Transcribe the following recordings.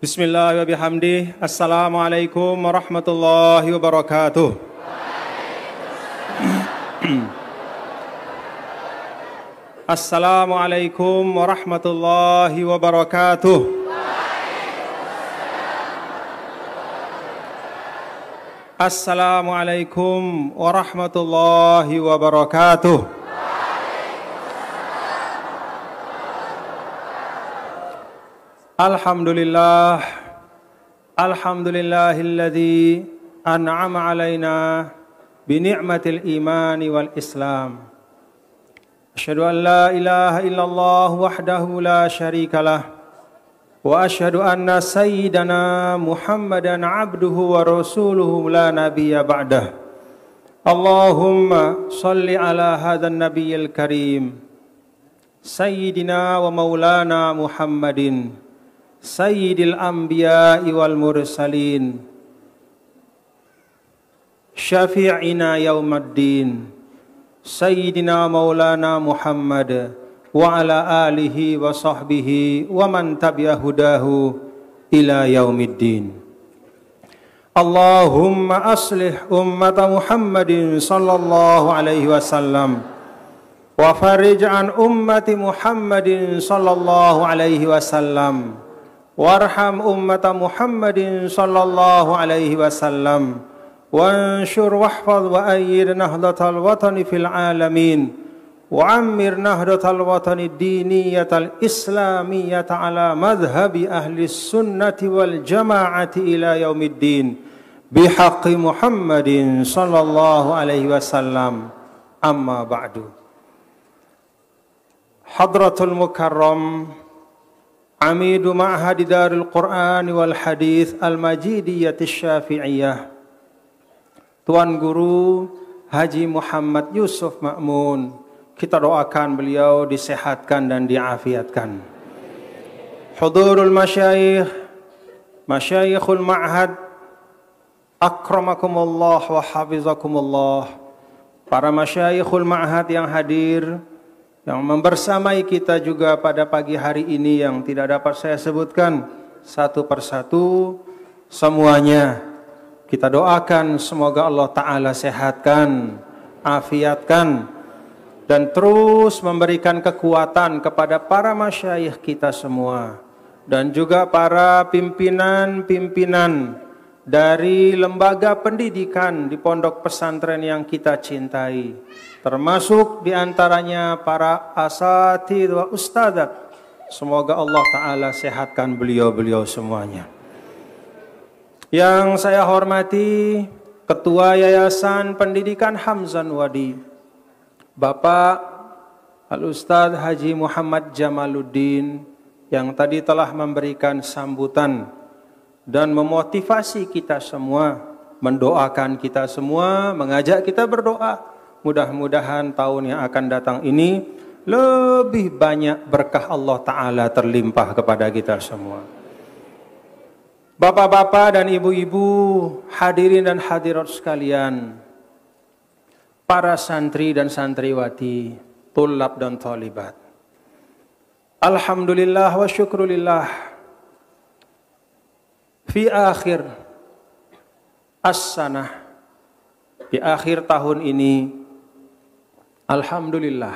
Bismillah wa bihamdih. Assalamualaikum warahmatullahi wabarakatuh. Assalamualaikum warahmatullahi wabarakatuh. Assalamualaikum warahmatullahi wabarakatuh. Alhamdulillah, alhamdulillahilladzi an'ama alaina bi ni'matil imani wal islam. Asyhadu an la ilaha illallah wahdahu la syarikalah wa asyhadu anna sayyidana Muhammadan abduhu wa rasuluhu la nabiyya ba'dah. Allahumma shalli ala hadzal nabiyil karim sayyidina wa maulana Muhammadin Sayyidil Anbiya'i wal Mursalin Syafi'ina yaumaddin Sayyidina Maulana Muhammad wa ala alihi wa sahbihi wa man tabi'a hudahu ila yaumiddin. Allahumma aslih ummata Muhammadin sallallahu alaihi wasallam wa farij an ummati Muhammadin sallallahu alaihi wasallam warham ummata Muhammadin sallallahu alaihi wasallam wanshur wahfaz wa ayyid nahdatal watani fil alamin wa ammir nahdatal watani diniyatal islamiyata ala madhhabi ahli sunnati wal jamaati ila yaumiddin bihaqqi Muhammadin sallallahu alaihi wasallam. Amma ba'du. Hadratul Mukarram Amidu Ma'hadi Darul Quran wal Hadith Al-Majidiyyah Syafi'iyah, Tuan Guru Haji Muhammad Yusuf Ma'mun, kita doakan beliau disehatkan dan diafiatkan. Hudurul masyayikh, masyayikhul ma'had, akramakumullah wa hafizakumullah. Para masyayikhul ma'had yang hadir, yang membersamai kita juga pada pagi hari ini yang tidak dapat saya sebutkan satu persatu, semuanya kita doakan semoga Allah Ta'ala sehatkan, afiatkan, dan terus memberikan kekuatan kepada para masyayikh kita semua, dan juga para pimpinan-pimpinan dari lembaga pendidikan di pondok pesantren yang kita cintai, termasuk diantaranya para asatidz wa ustadzat. Semoga Allah Ta'ala sehatkan beliau-beliau semuanya. Yang saya hormati Ketua Yayasan Pendidikan Hamzan Wadi, Bapak Al-Ustadz Haji Muhammad Jamaluddin, yang tadi telah memberikan sambutan dan memotivasi kita semua, mendoakan kita semua, mengajak kita berdoa. Mudah-mudahan tahun yang akan datang ini lebih banyak berkah Allah Ta'ala terlimpah kepada kita semua. Bapak-bapak dan ibu-ibu, hadirin dan hadirat sekalian, para santri dan santriwati, tulab dan talibat, alhamdulillah wa syukrulillah, fi akhir as-sanah, di akhir tahun ini, alhamdulillah,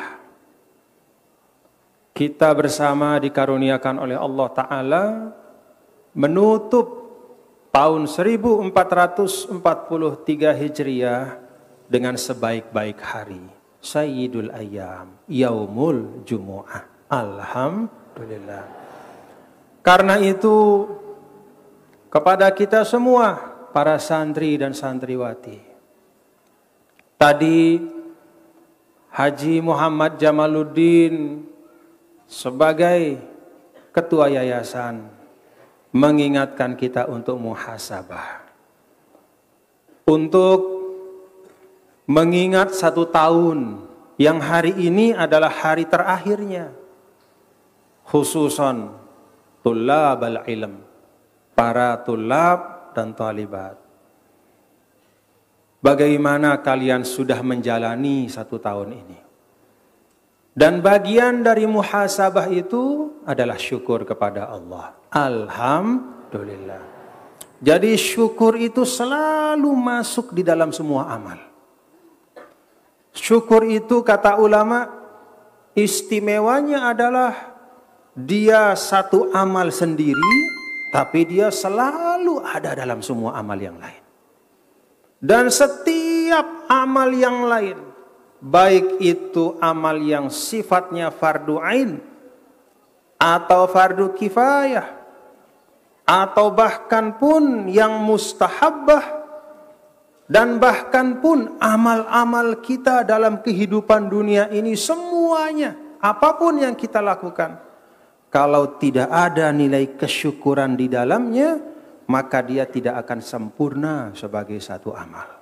kita bersama dikaruniakan oleh Allah Ta'ala menutup tahun 1443 Hijriah dengan sebaik-baik hari, Sayyidul Ayyam, Yaumul Jumu'ah. Alhamdulillah. Karena itu, kepada kita semua, para santri dan santriwati, tadi Haji Muhammad Jamaluddin sebagai ketua yayasan mengingatkan kita untuk muhasabah, untuk mengingat 1 tahun yang hari ini adalah hari terakhirnya, khususan tulabal ilm, para tulab dan talibat. Bagaimana kalian sudah menjalani 1 tahun ini? Dan bagian dari muhasabah itu adalah syukur kepada Allah. Alhamdulillah. Jadi syukur itu selalu masuk di dalam semua amal. Syukur itu kata ulama, istimewanya adalah dia satu amal sendiri, tapi dia selalu ada dalam semua amal yang lain. Dan setiap amal yang lain, baik itu amal yang sifatnya fardu ain atau fardu kifayah atau bahkan pun yang mustahabbah dan bahkan pun amal-amal kita dalam kehidupan dunia ini semuanya, apapun yang kita lakukan, kalau tidak ada nilai kesyukuran di dalamnya, maka dia tidak akan sempurna sebagai satu amal.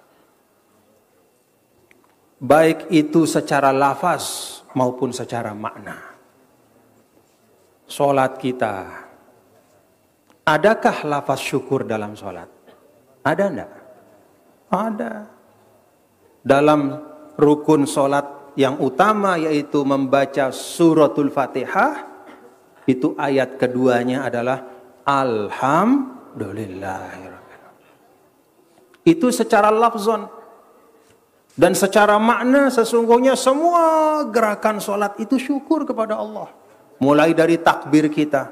Baik itu secara lafaz maupun secara makna. Salat kita, adakah lafaz syukur dalam salat? Ada enggak? Ada. Dalam rukun salat yang utama yaitu membaca suratul Fatihah, itu ayat keduanya adalah Alhamdulillahirabbil. Itu secara lafzon. Dan secara makna sesungguhnya semua gerakan sholat itu syukur kepada Allah. Mulai dari takbir kita,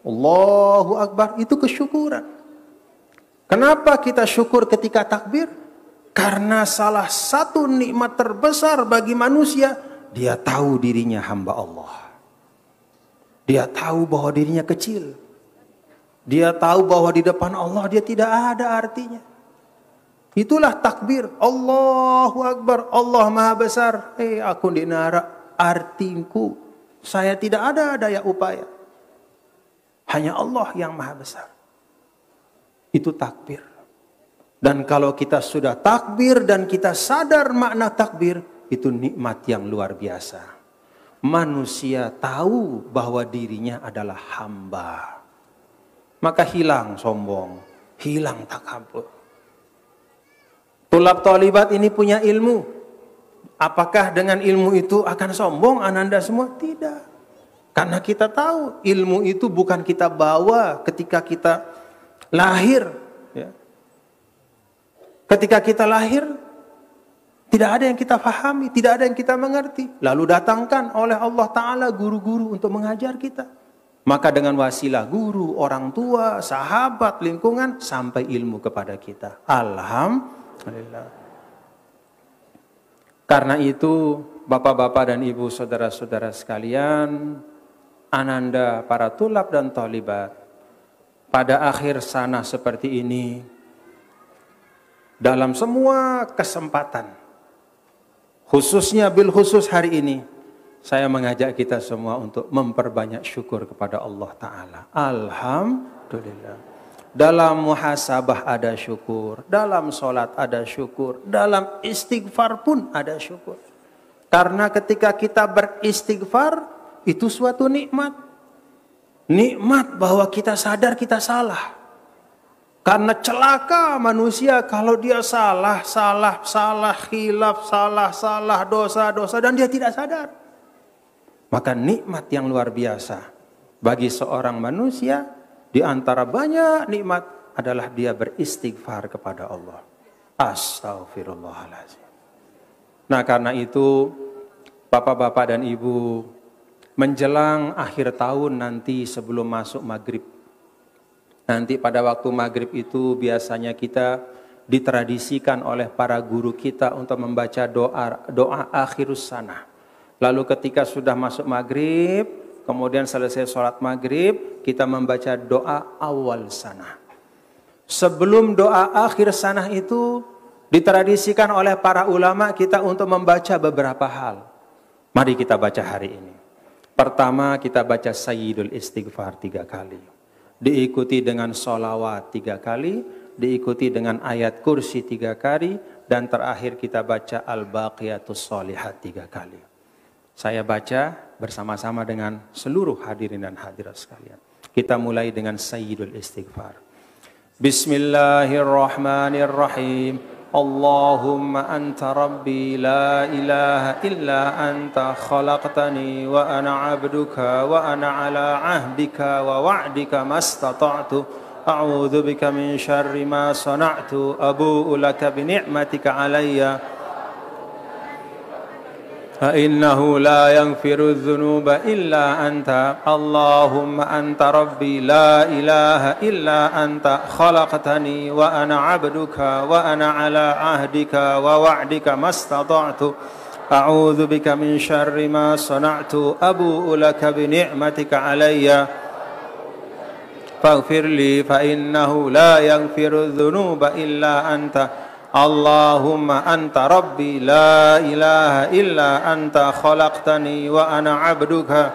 Allahu Akbar, itu kesyukuran. Kenapa kita syukur ketika takbir? Karena salah satu nikmat terbesar bagi manusia, dia tahu dirinya hamba Allah. Dia tahu bahwa dirinya kecil. Dia tahu bahwa di depan Allah dia tidak ada artinya. Itulah takbir. Allahu Akbar, Allah Maha Besar. Aku dinara artinku. Saya tidak ada daya upaya. Hanya Allah yang Maha Besar. Itu takbir. Dan kalau kita sudah takbir dan kita sadar makna takbir, itu nikmat yang luar biasa. Manusia tahu bahwa dirinya adalah hamba. Maka hilang sombong, hilang takabur. Tulab talibat ini punya ilmu. Apakah dengan ilmu itu akan sombong ananda semua? Tidak. Karena kita tahu ilmu itu bukan kita bawa ketika kita lahir. Ya. Ketika kita lahir, tidak ada yang kita pahami, tidak ada yang kita mengerti. Lalu datangkan oleh Allah Ta'ala guru-guru untuk mengajar kita. Maka dengan wasilah guru, orang tua, sahabat, lingkungan, sampai ilmu kepada kita. Alhamdulillah. Karena itu bapak-bapak dan ibu saudara-saudara sekalian, ananda para tulab dan talibat, pada akhir sana seperti ini, dalam semua kesempatan, khususnya bil khusus hari ini, saya mengajak kita semua untuk memperbanyak syukur kepada Allah Ta'ala. Alhamdulillah. Dalam muhasabah ada syukur, dalam sholat ada syukur, dalam istighfar pun ada syukur. Karena ketika kita beristighfar, itu suatu nikmat. Nikmat bahwa kita sadar kita salah. Karena celaka manusia kalau dia salah, khilaf, salah, dosa, dan dia tidak sadar. Maka nikmat yang luar biasa bagi seorang manusia, di antara banyak nikmat adalah dia beristighfar kepada Allah. Astaghfirullahaladzim. Nah karena itu, bapak-bapak dan ibu, menjelang akhir tahun nanti sebelum masuk maghrib. Nanti pada waktu maghrib itu biasanya kita ditradisikan oleh para guru kita untuk membaca doa akhirus sana. Lalu ketika sudah masuk maghrib, kemudian selesai sholat maghrib, kita membaca doa awal sana. Sebelum doa akhir sana itu, ditradisikan oleh para ulama kita untuk membaca beberapa hal. Mari kita baca hari ini. Pertama kita baca Sayyidul Istighfar 3 kali. Diikuti dengan sholawat 3 kali. Diikuti dengan ayat kursi 3 kali. Dan terakhir kita baca Al-Baqiyatus Sholihat 3 kali. Saya baca bersama-sama dengan seluruh hadirin dan hadirat sekalian. Kita mulai dengan Sayyidul Istighfar. Bismillahirrahmanirrahim. اللهم أنت ربي لا إله إلا أنت خلقتني وأنا عبدك وأنا على عهدك ووعدك ما استطعت أعوذ بك من شر ما صنعت أبوء لك بنعمتك علي فإنه لا يغفر الذنوب إلا أنت اللهم أنت ربي لا إله إلا أنت خلقتني وأنا عبدك وأنا على عهدك ووعدك ما استطعت أعوذ بك من شر ما صنعت أبوء لك بنعمتك علي فاغفر لي فإنه لا يغفر الذنوب إلا أنت اللهم أنت ربي لا إله إلا أنت خلقتني وأنا عبدك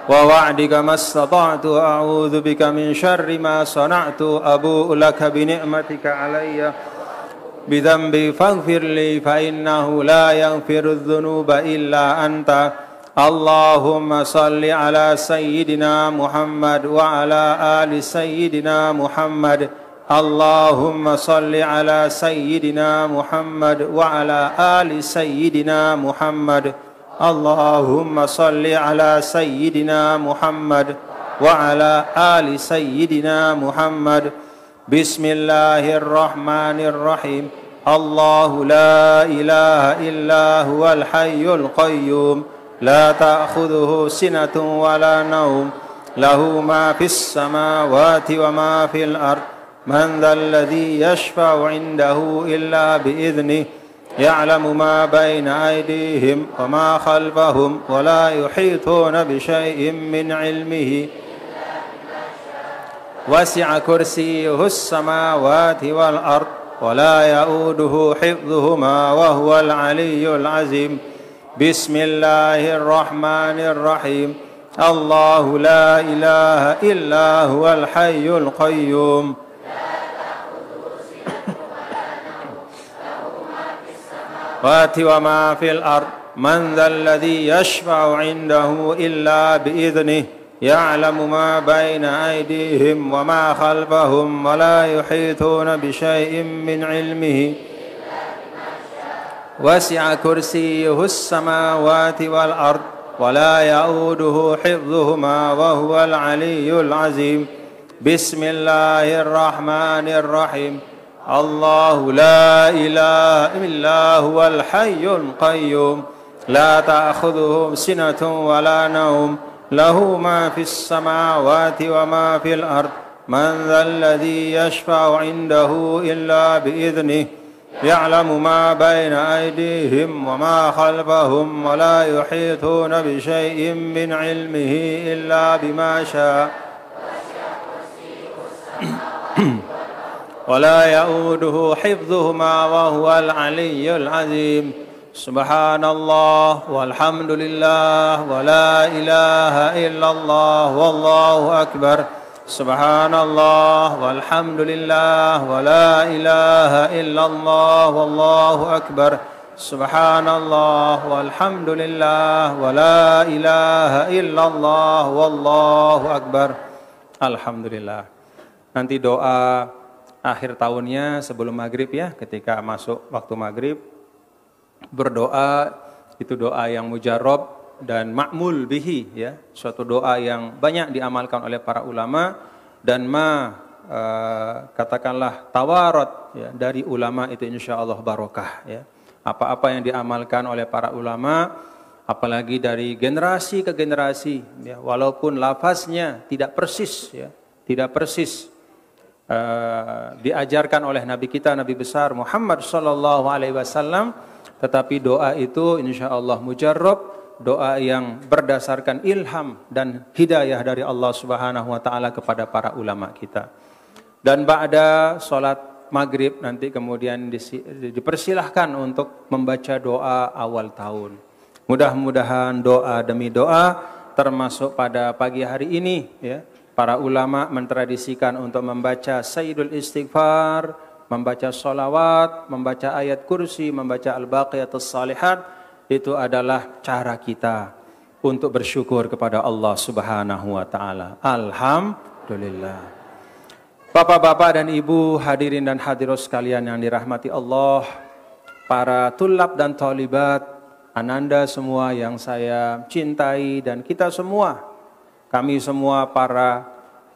ووعدك ما استطعت أعوذ بك من شر ما صنعت أبوء لك بنعمتك علي بذنبي فاغفر لي فإنه لا يغفر الذنوب إلا أنت اللهم صل على سيدنا محمد وعلى آل سيدنا محمد اللهم صل على سيدنا محمد وعلى آل سيدنا محمد اللهم صل على سيدنا محمد وعلى آل سيدنا محمد بسم الله الرحمن الرحيم الله لا إله إلا هو الحي القيوم لا تأخذه سنة ولا نوم له ما في السماوات وما في الأرض من ذا الذي يشفع عنده إلا بإذنه يعلم ما بين أيديهم وما خلفهم ولا يحيطون بشيء من علمه وسع كرسيه السماوات والأرض ولا يؤوده حفظهما وهو العلي العظيم بسم الله الرحمن الرحيم الله لا إله إلا هو الحي القيوم وما في الأرض من ذا الذي يشفع عنده إلا بإذنه يعلم ما بين أيديهم وما خلفهم ولا يحيطون بشيء من علمه وسع كرسيه السماوات والأرض ولا يؤوده حفظهما وهو العلي العظيم بسم الله الرحمن الرحيم الله لا إله إلا هو الحي القيوم لا تأخذه سنة ولا نوم له ما في السماوات وما في الأرض من ذا الذي يشفع عنده إلا بإذنه يعلم ما بين أيديهم وما خلفهم ولا يحيطون بشيء من علمه إلا بما شاء ولا يؤوده حفظهما وهو العلي العظيم سبحان الله والحمد لله ولا إله إلا الله والله أكبر سبحان الله والحمد لله ولا إله إلا الله والله أكبر سبحان الله والحمد لله ولا إله إلا الله والله أكبر Alhamdulillah. Nanti doa akhir tahunnya sebelum maghrib ya, ketika masuk waktu maghrib berdoa, itu doa yang mujarab dan ma'mul bihi ya, suatu doa yang banyak diamalkan oleh para ulama dan katakanlah tawarat ya, dari ulama itu insyaallah barokah ya. Apa-apa yang diamalkan oleh para ulama, apalagi dari generasi ke generasi ya, walaupun lafaznya tidak persis ya, tidak persis diajarkan oleh Nabi kita, Nabi besar Muhammad sallallahu alaihi wasallam, tetapi doa itu insyaallah mujarrab, doa yang berdasarkan ilham dan hidayah dari Allah Subhanahu wa taala kepada para ulama kita. Dan ba'da salat maghrib nanti kemudian dipersilahkan untuk membaca doa awal tahun. Mudah-mudahan doa demi doa, termasuk pada pagi hari ini ya, para ulama mentradisikan untuk membaca Sayyidul Istighfar, membaca sholawat, membaca ayat kursi, membaca al-baqiyatus salihat. Itu adalah cara kita untuk bersyukur kepada Allah Subhanahu wa taala. Alhamdulillah. Bapak-bapak dan ibu, hadirin dan hadirat sekalian yang dirahmati Allah, para tulab dan talibat, ananda semua yang saya cintai dan kita semua, kami semua para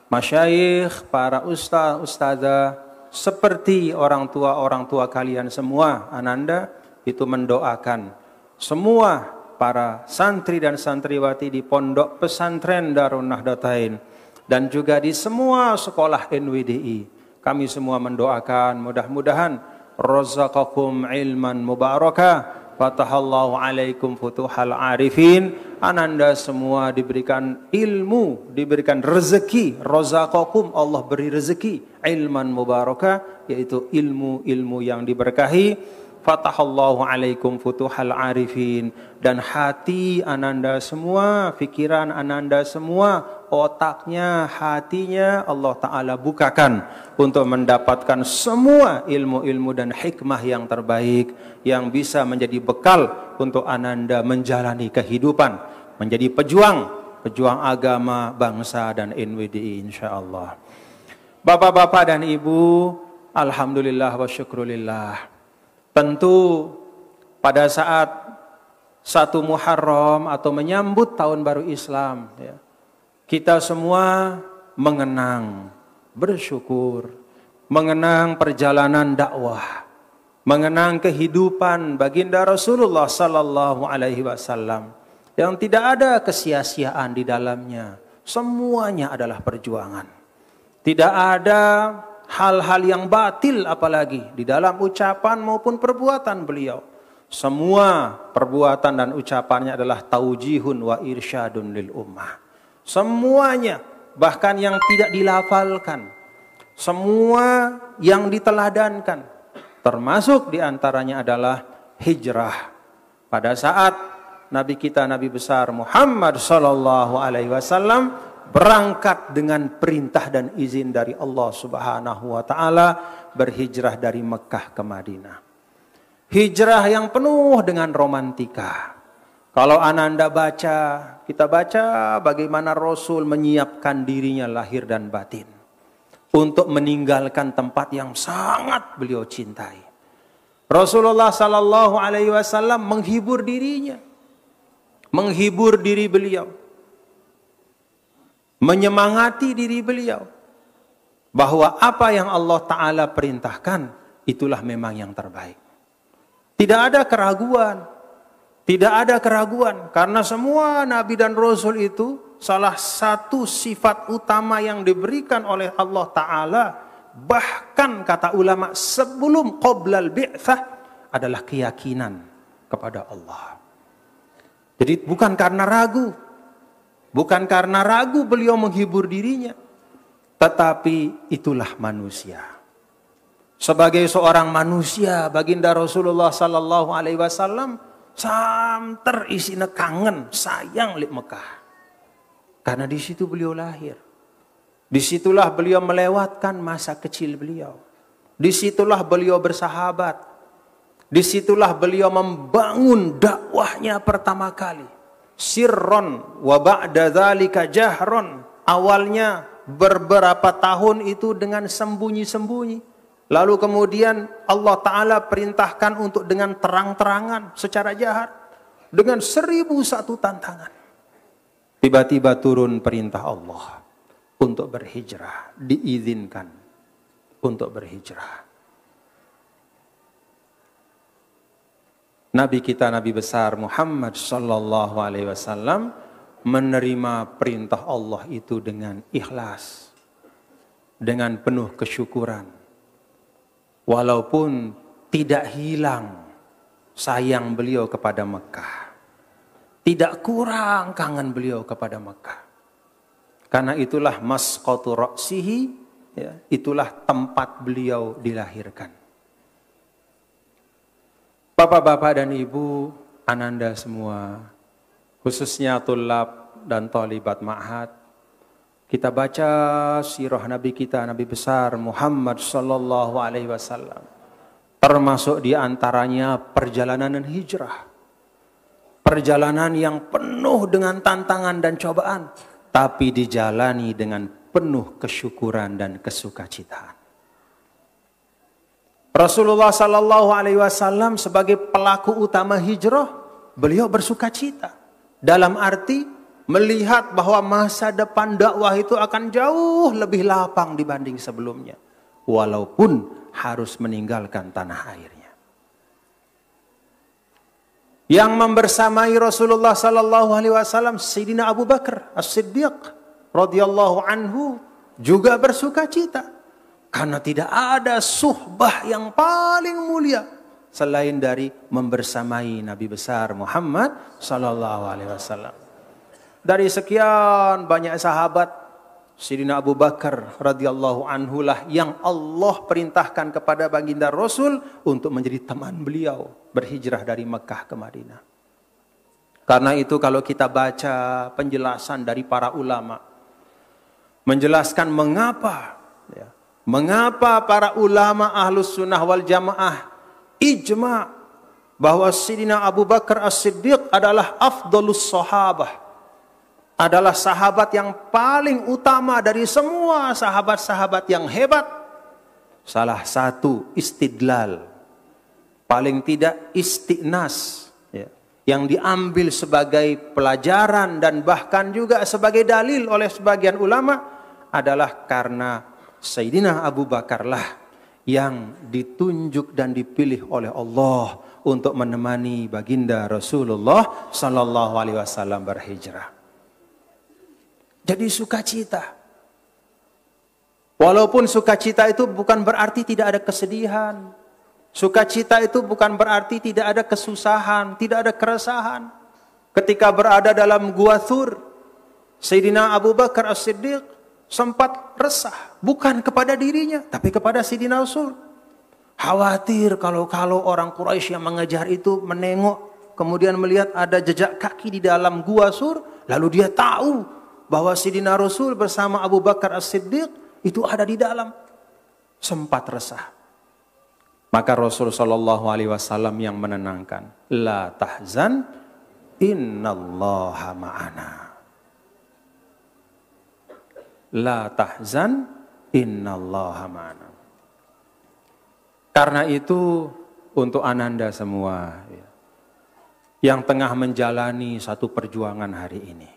masyayikh, para ustazah, seperti orang tua kalian semua, ananda itu mendoakan semua para santri dan santriwati di pondok pesantren Darun Nahdlatain dan juga di semua sekolah NWDI. Kami semua mendoakan mudah-mudahan razaqakum ilman mubarakah, fatahallahu alaikum futuhal arifin. Ananda semua diberikan ilmu, diberikan rezeki. Razaqakum, Allah beri rezeki. Ilman mubarakah, yaitu ilmu-ilmu yang diberkahi. Fatahallahu alaikum futuhal arifin. Dan hati ananda semua, pikiran ananda semua, otaknya, hatinya Allah Ta'ala bukakan untuk mendapatkan semua ilmu-ilmu dan hikmah yang terbaik yang bisa menjadi bekal untuk ananda menjalani kehidupan, menjadi pejuang agama, bangsa dan NWDI insyaallah. Bapak-bapak dan ibu, alhamdulillah wa syukrulillah. Tentu pada saat 1 Muharram atau menyambut tahun baru Islam, ya, kita semua mengenang, bersyukur, mengenang perjalanan dakwah, mengenang kehidupan baginda Rasulullah sallallahu alaihi wasallam yang tidak ada kesia-siaan di dalamnya. Semuanya adalah perjuangan. Tidak ada hal-hal yang batil apalagi di dalam ucapan maupun perbuatan beliau. Semua perbuatan dan ucapannya adalah taujihun wa irsyadun lil ummah. Semuanya, bahkan yang tidak dilafalkan, semua yang diteladankan, termasuk diantaranya adalah hijrah. Pada saat Nabi kita, Nabi besar Muhammad sallallahu alaihi wasallam berangkat dengan perintah dan izin dari Allah Subhanahu wa taala, berhijrah dari Mekah ke Madinah. Hijrah yang penuh dengan romantika. Kalau ananda baca, kita baca bagaimana Rasul menyiapkan dirinya lahir dan batin untuk meninggalkan tempat yang sangat beliau cintai. Rasulullah sallallahu alaihi wasallam menghibur dirinya, menghibur diri beliau, menyemangati diri beliau bahwa apa yang Allah Ta'ala perintahkan itulah memang yang terbaik. Tidak ada keraguan, tidak ada keraguan, karena semua Nabi dan Rasul itu salah satu sifat utama yang diberikan oleh Allah Ta'ala, bahkan kata ulama sebelum qoblal bi'tsah, adalah keyakinan kepada Allah. Jadi bukan karena ragu, bukan karena ragu beliau menghibur dirinya, tetapi itulah manusia. Sebagai seorang manusia, baginda Rasulullah sallallahu alaihi wasallam samter isine kangen, sayang li Mekah. Karena di situ beliau lahir. Disitulah beliau melewatkan masa kecil beliau. Disitulah beliau bersahabat. Disitulah beliau membangun dakwahnya pertama kali. Sirron wa ba'da dzalika jahron. Awalnya beberapa tahun itu dengan sembunyi-sembunyi. Lalu kemudian Allah Ta'ala perintahkan untuk dengan terang-terangan secara jahat. Dengan 1001 tantangan. Tiba-tiba turun perintah Allah untuk berhijrah. Diizinkan untuk berhijrah. Nabi kita, Nabi besar Muhammad sallallahu alaihi wasallam menerima perintah Allah itu dengan ikhlas, dengan penuh kesyukuran. Walaupun tidak hilang sayang beliau kepada Mekah, tidak kurang kangen beliau kepada Mekah. Karena itulah masqatu ra'sihi, ya, itulah tempat beliau dilahirkan. Bapak-bapak dan ibu, ananda semua, khususnya tulab dan talibat ma'had, kita baca sirah Nabi kita, Nabi besar Muhammad sallallahu alaihi wasallam. Termasuk di antaranya perjalanan dan hijrah. Perjalanan yang penuh dengan tantangan dan cobaan, tapi dijalani dengan penuh kesyukuran dan kesukacitaan. Rasulullah sallallahu alaihi wasallam sebagai pelaku utama hijrah, beliau bersukacita dalam arti melihat bahwa masa depan dakwah itu akan jauh lebih lapang dibanding sebelumnya, walaupun harus meninggalkan tanah airnya. Yang membersamai Rasulullah sallallahu alaihi wasallam Sayyidina Abu Bakar As-Siddiq radhiyallahu anhu juga bersukacita. Karena tidak ada suhbah yang paling mulia selain dari membersamai Nabi besar Muhammad sallallahu alaihi wasallam. Dari sekian banyak sahabat, Sayyidina Abu Bakar radhiyallahu anhu lah yang Allah perintahkan kepada baginda Rasul untuk menjadi teman beliau berhijrah dari Mekah ke Madinah. Karena itu kalau kita baca penjelasan dari para ulama menjelaskan mengapa para ulama Ahlus Sunnah wal Jamaah ijma' bahwa Sayyidina Abu Bakar As-Siddiq adalah afdalus sahabah, adalah sahabat yang paling utama dari semua sahabat-sahabat yang hebat. Salah satu istidlal, paling tidak istiqnas, yang diambil sebagai pelajaran dan bahkan juga sebagai dalil oleh sebagian ulama adalah karena Sayyidina Abu Bakarlah yang ditunjuk dan dipilih oleh Allah untuk menemani baginda Rasulullah sallallahu alaihi wasallam berhijrah. Jadi sukacita. Walaupun sukacita itu bukan berarti tidak ada kesedihan. Sukacita itu bukan berarti tidak ada kesusahan, tidak ada keresahan. Ketika berada dalam Gua Thur, Sayyidina Abu Bakar As-Siddiq sempat resah, bukan kepada dirinya, tapi kepada Sayyidina Rasul. Khawatir kalau orang Quraisy yang mengejar itu menengok, kemudian melihat ada jejak kaki di dalam Gua Thur, lalu dia tahu bahwa Sayyidina Rasul bersama Abu Bakar As-Siddiq itu ada di dalam. Sempat resah. Maka Rasul sallallahu alaihi wasallam yang menenangkan, la tahzan, innallaha ma'ana. La tahzan, innallaha ma'ana. Karena itu untuk ananda semua yang tengah menjalani satu perjuangan hari ini.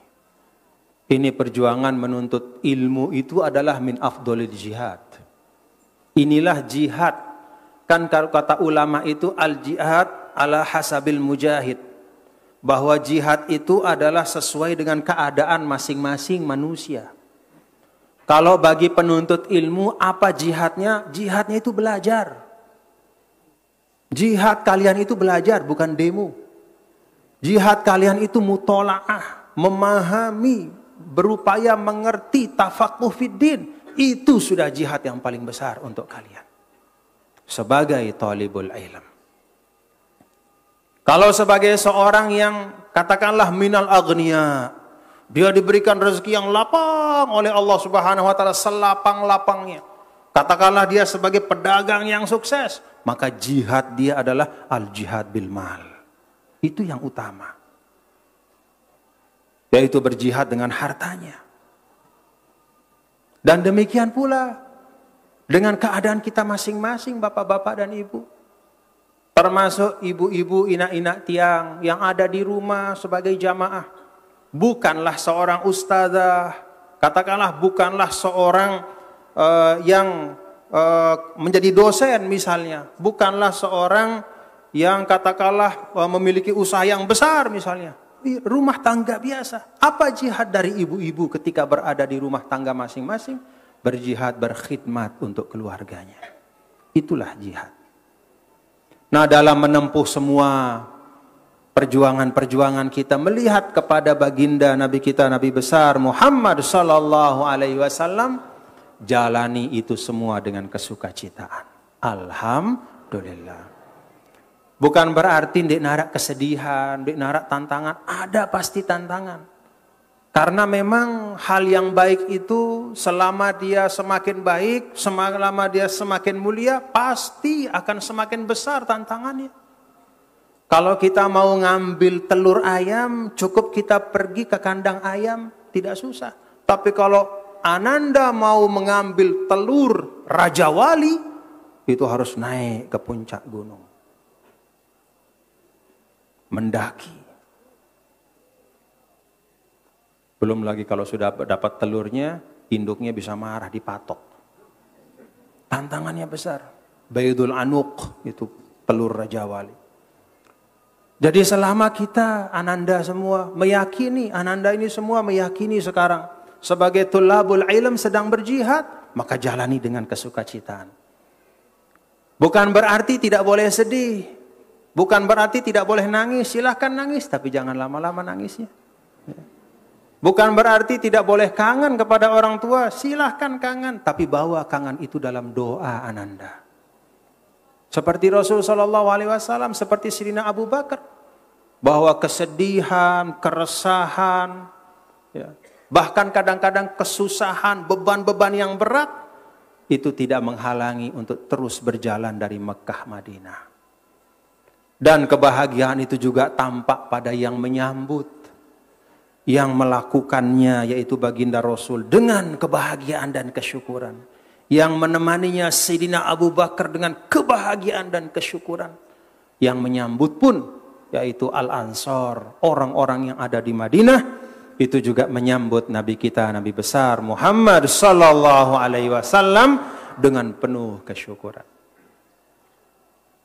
Ini perjuangan menuntut ilmu itu adalah min afdolil jihad. Inilah jihad. Kan kata ulama itu al-jihad ala hasabil mujahid. Bahwa jihad itu adalah sesuai dengan keadaan masing-masing manusia. Kalau bagi penuntut ilmu, apa jihadnya? Jihadnya itu belajar. Jihad kalian itu belajar, bukan demo. Jihad kalian itu mutola'ah, memahami, berupaya mengerti, tafaquh fiddin. Itu sudah jihad yang paling besar untuk kalian. Sebagai talibul ilm. Kalau sebagai seorang yang katakanlah minal aghniya, dia diberikan rezeki yang lapang oleh Allah Subhanahu wa taala, selapang-lapangnya. Katakanlah dia sebagai pedagang yang sukses, maka jihad dia adalah al-jihad bil mal. Itu yang utama. Yaitu berjihad dengan hartanya. Dan demikian pula dengan keadaan kita masing-masing, bapak-bapak dan ibu. Termasuk ibu-ibu, inak-inak tiang yang ada di rumah sebagai jamaah. Bukanlah seorang ustazah, katakanlah bukanlah seorang yang menjadi dosen misalnya. Bukanlah seorang yang katakanlah memiliki usaha yang besar misalnya. Rumah tangga biasa. Apa jihad dari ibu-ibu ketika berada di rumah tangga masing-masing? Berjihad, berkhidmat untuk keluarganya. Itulah jihad. Nah, dalam menempuh semua perjuangan-perjuangan kita melihat kepada baginda Nabi kita, Nabi besar Muhammad sallallahu alaihi wasallam, jalani itu semua dengan kesukacitaan. Alhamdulillah. Bukan berarti ndik narak kesedihan, ndik narak tantangan, ada pasti tantangan. Karena memang hal yang baik itu selama dia semakin baik, selama dia semakin mulia, pasti akan semakin besar tantangannya. Kalau kita mau ngambil telur ayam, cukup kita pergi ke kandang ayam, tidak susah. Tapi kalau Ananda mau mengambil telur Raja Wali, itu harus naik ke puncak gunung. Mendaki. Belum lagi kalau sudah dapat telurnya, induknya bisa marah, dipatok. Tantangannya besar. Baydul Anuq, itu telur Raja Wali. Jadi selama kita, Ananda semua meyakini, Ananda ini semua meyakini sekarang sebagai tulabul ilm sedang berjihad, maka jalani dengan kesukacitaan. Bukan berarti tidak boleh sedih, bukan berarti tidak boleh nangis, silahkan nangis, tapi jangan lama-lama nangisnya. Bukan berarti tidak boleh kangen kepada orang tua, silahkan kangen, tapi bawa kangen itu dalam doa Ananda. Seperti Rasulullah SAW, seperti Sayyidina Abu Bakar. Bahwa kesedihan, keresahan, ya, bahkan kadang-kadang kesusahan, beban-beban yang berat, itu tidak menghalangi untuk terus berjalan dari Mekah Madinah. Dan kebahagiaan itu juga tampak pada yang menyambut, yang melakukannya, yaitu baginda Rasul, dengan kebahagiaan dan kesyukuran. Yang menemaninya Sayyidina Abu Bakar dengan kebahagiaan dan kesyukuran. Yang menyambut pun, yaitu Al-Ansar, orang-orang yang ada di Madinah, itu juga menyambut Nabi kita, Nabi besar Muhammad sallallahu alaihi wasallam dengan penuh kesyukuran.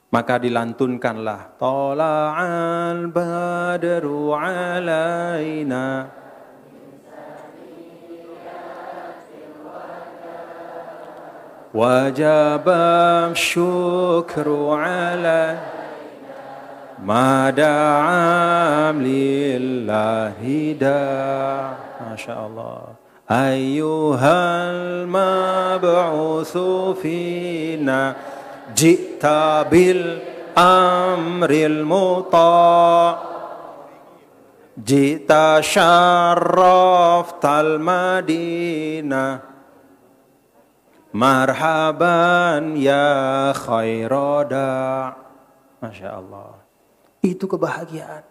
Maka dilantunkanlah Tala'al badru alaina wajaba syukru alaina Mada'am lillahi da'. Masya Allah. Ayyuhal mab'uthu fina Jita bil amril muta' Jita syarraftal madinah Marhaban ya khairada'. Masya Allah. Itu kebahagiaan.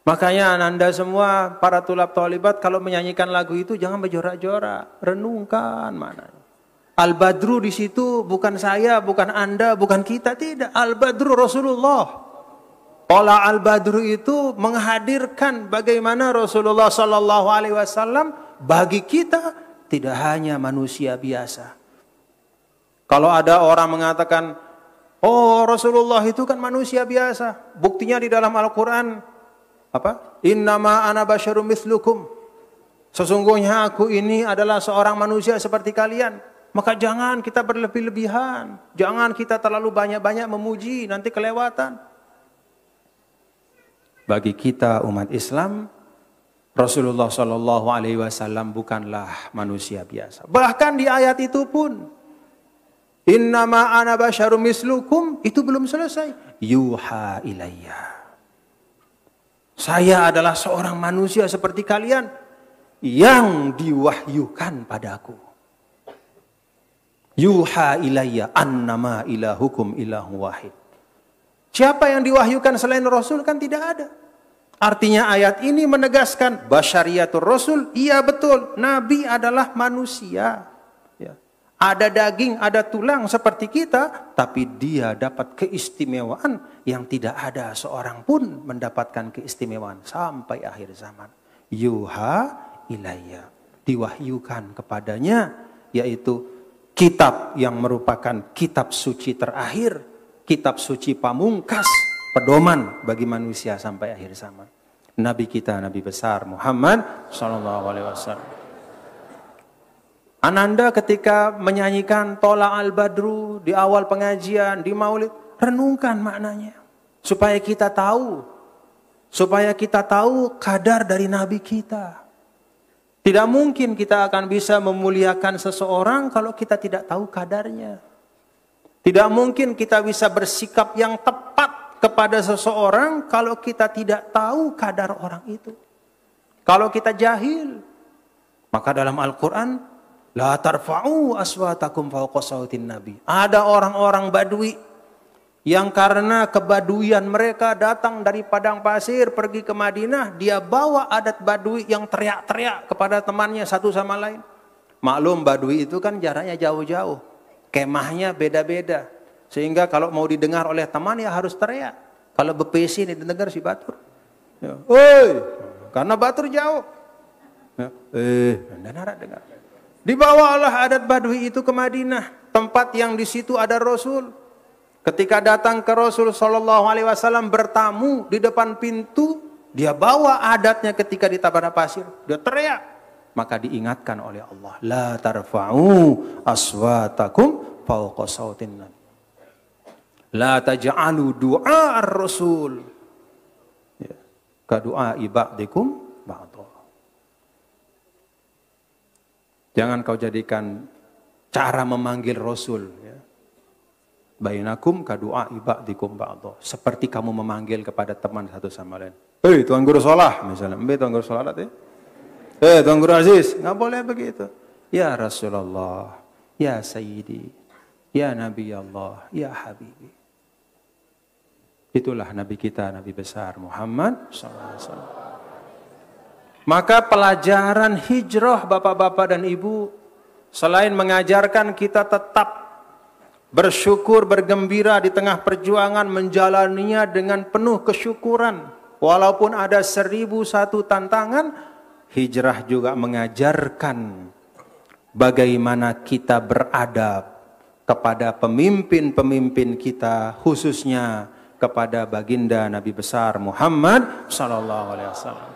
Makanya Anda semua para tulab talibat kalau menyanyikan lagu itu jangan berjorak-jorak, renungkan maknanya. Al-Badru di situ bukan saya, bukan Anda, bukan kita, tidak. Al-Badru Rasulullah. Olah Al-Badru itu menghadirkan bagaimana Rasulullah sallallahu alaihi wasallam bagi kita tidak hanya manusia biasa. Kalau ada orang mengatakan, oh Rasulullah itu kan manusia biasa. Buktinya di dalam Al-Quran. Apa? Innama ana basyarum mithlukum. Sesungguhnya aku ini adalah seorang manusia seperti kalian. Maka jangan kita berlebih-lebihan. Jangan kita terlalu banyak-banyak memuji. Nanti kelewatan. Bagi kita umat Islam, Rasulullah SAW bukanlah manusia biasa. Bahkan di ayat itu pun. Innama ana basyarum mislukum, itu belum selesai. Yuha ilayya. Saya adalah seorang manusia seperti kalian yang diwahyukan padaku. Yuha ilayya annama ilahukum ilahu wahid. Siapa yang diwahyukan selain Rasul kan tidak ada. Artinya ayat ini menegaskan basyariyatul Rasul, iya betul, Nabi adalah manusia. Ada daging, ada tulang seperti kita, tapi dia dapat keistimewaan yang tidak ada seorang pun mendapatkan keistimewaan sampai akhir zaman. Yuha ilayya. Diwahyukan kepadanya, yaitu kitab yang merupakan kitab suci terakhir, kitab suci pamungkas, pedoman bagi manusia sampai akhir zaman. Nabi kita, Nabi besar Muhammad sallallahu alaihi wasallam. Ananda ketika menyanyikan Tola al-Badru di awal pengajian, di maulid, renungkan maknanya. Supaya kita tahu kadar dari Nabi kita. Tidak mungkin kita akan bisa memuliakan seseorang kalau kita tidak tahu kadarnya. Tidak mungkin kita bisa bersikap yang tepat kepada seseorang kalau kita tidak tahu kadar orang itu. Kalau kita jahil, maka dalam Al-Quran, la tarfa'u aswatakum fawqa sautin nabi. Ada orang-orang Badui yang karena kebaduian mereka datang dari padang pasir pergi ke Madinah, dia bawa adat Badui yang teriak-teriak kepada temannya satu sama lain. Maklum Badui itu kan jaraknya jauh-jauh. Kemahnya beda-beda. Sehingga kalau mau didengar oleh teman ya harus teriak. Kalau bepesi ini didengar si Batur. Ya, oi, karena Batur jauh. Ya, dengar. Dibawalah adat Badui itu ke Madinah, tempat yang di situ ada Rasul. Ketika datang ke Rasul sallallahu alaihi wasallam bertamu di depan pintu, dia bawa adatnya ketika di tabana pasir, dia teriak. Maka diingatkan oleh Allah, la tarfa'u aswatakum fawqa sautin nabi. La taj'alu du'a ar-rasul ya, ka du'a ba'dikum ba'dha. Jangan kau jadikan cara memanggil Rasul ya. Bainakum ka du'a ba'dikum ba'dha. Seperti kamu memanggil kepada teman satu sama lain. Hei Tuan Guru Salah misalnya, Tuan Guru Salah ya. Tuan Guru Aziz, nggak boleh begitu. Ya Rasulullah, ya Sayyidi, ya Nabi Allah, ya Habibi. Itulah Nabi kita, Nabi besar Muhammad SAW. Maka pelajaran hijrah bapak-bapak dan ibu, selain mengajarkan kita tetap bersyukur, bergembira di tengah perjuangan, menjalaninya dengan penuh kesyukuran. Walaupun ada 1001 tantangan, hijrah juga mengajarkan bagaimana kita beradab kepada pemimpin-pemimpin kita, khususnya kepada baginda Nabi besar Muhammad sallallahu alaihi wasallam.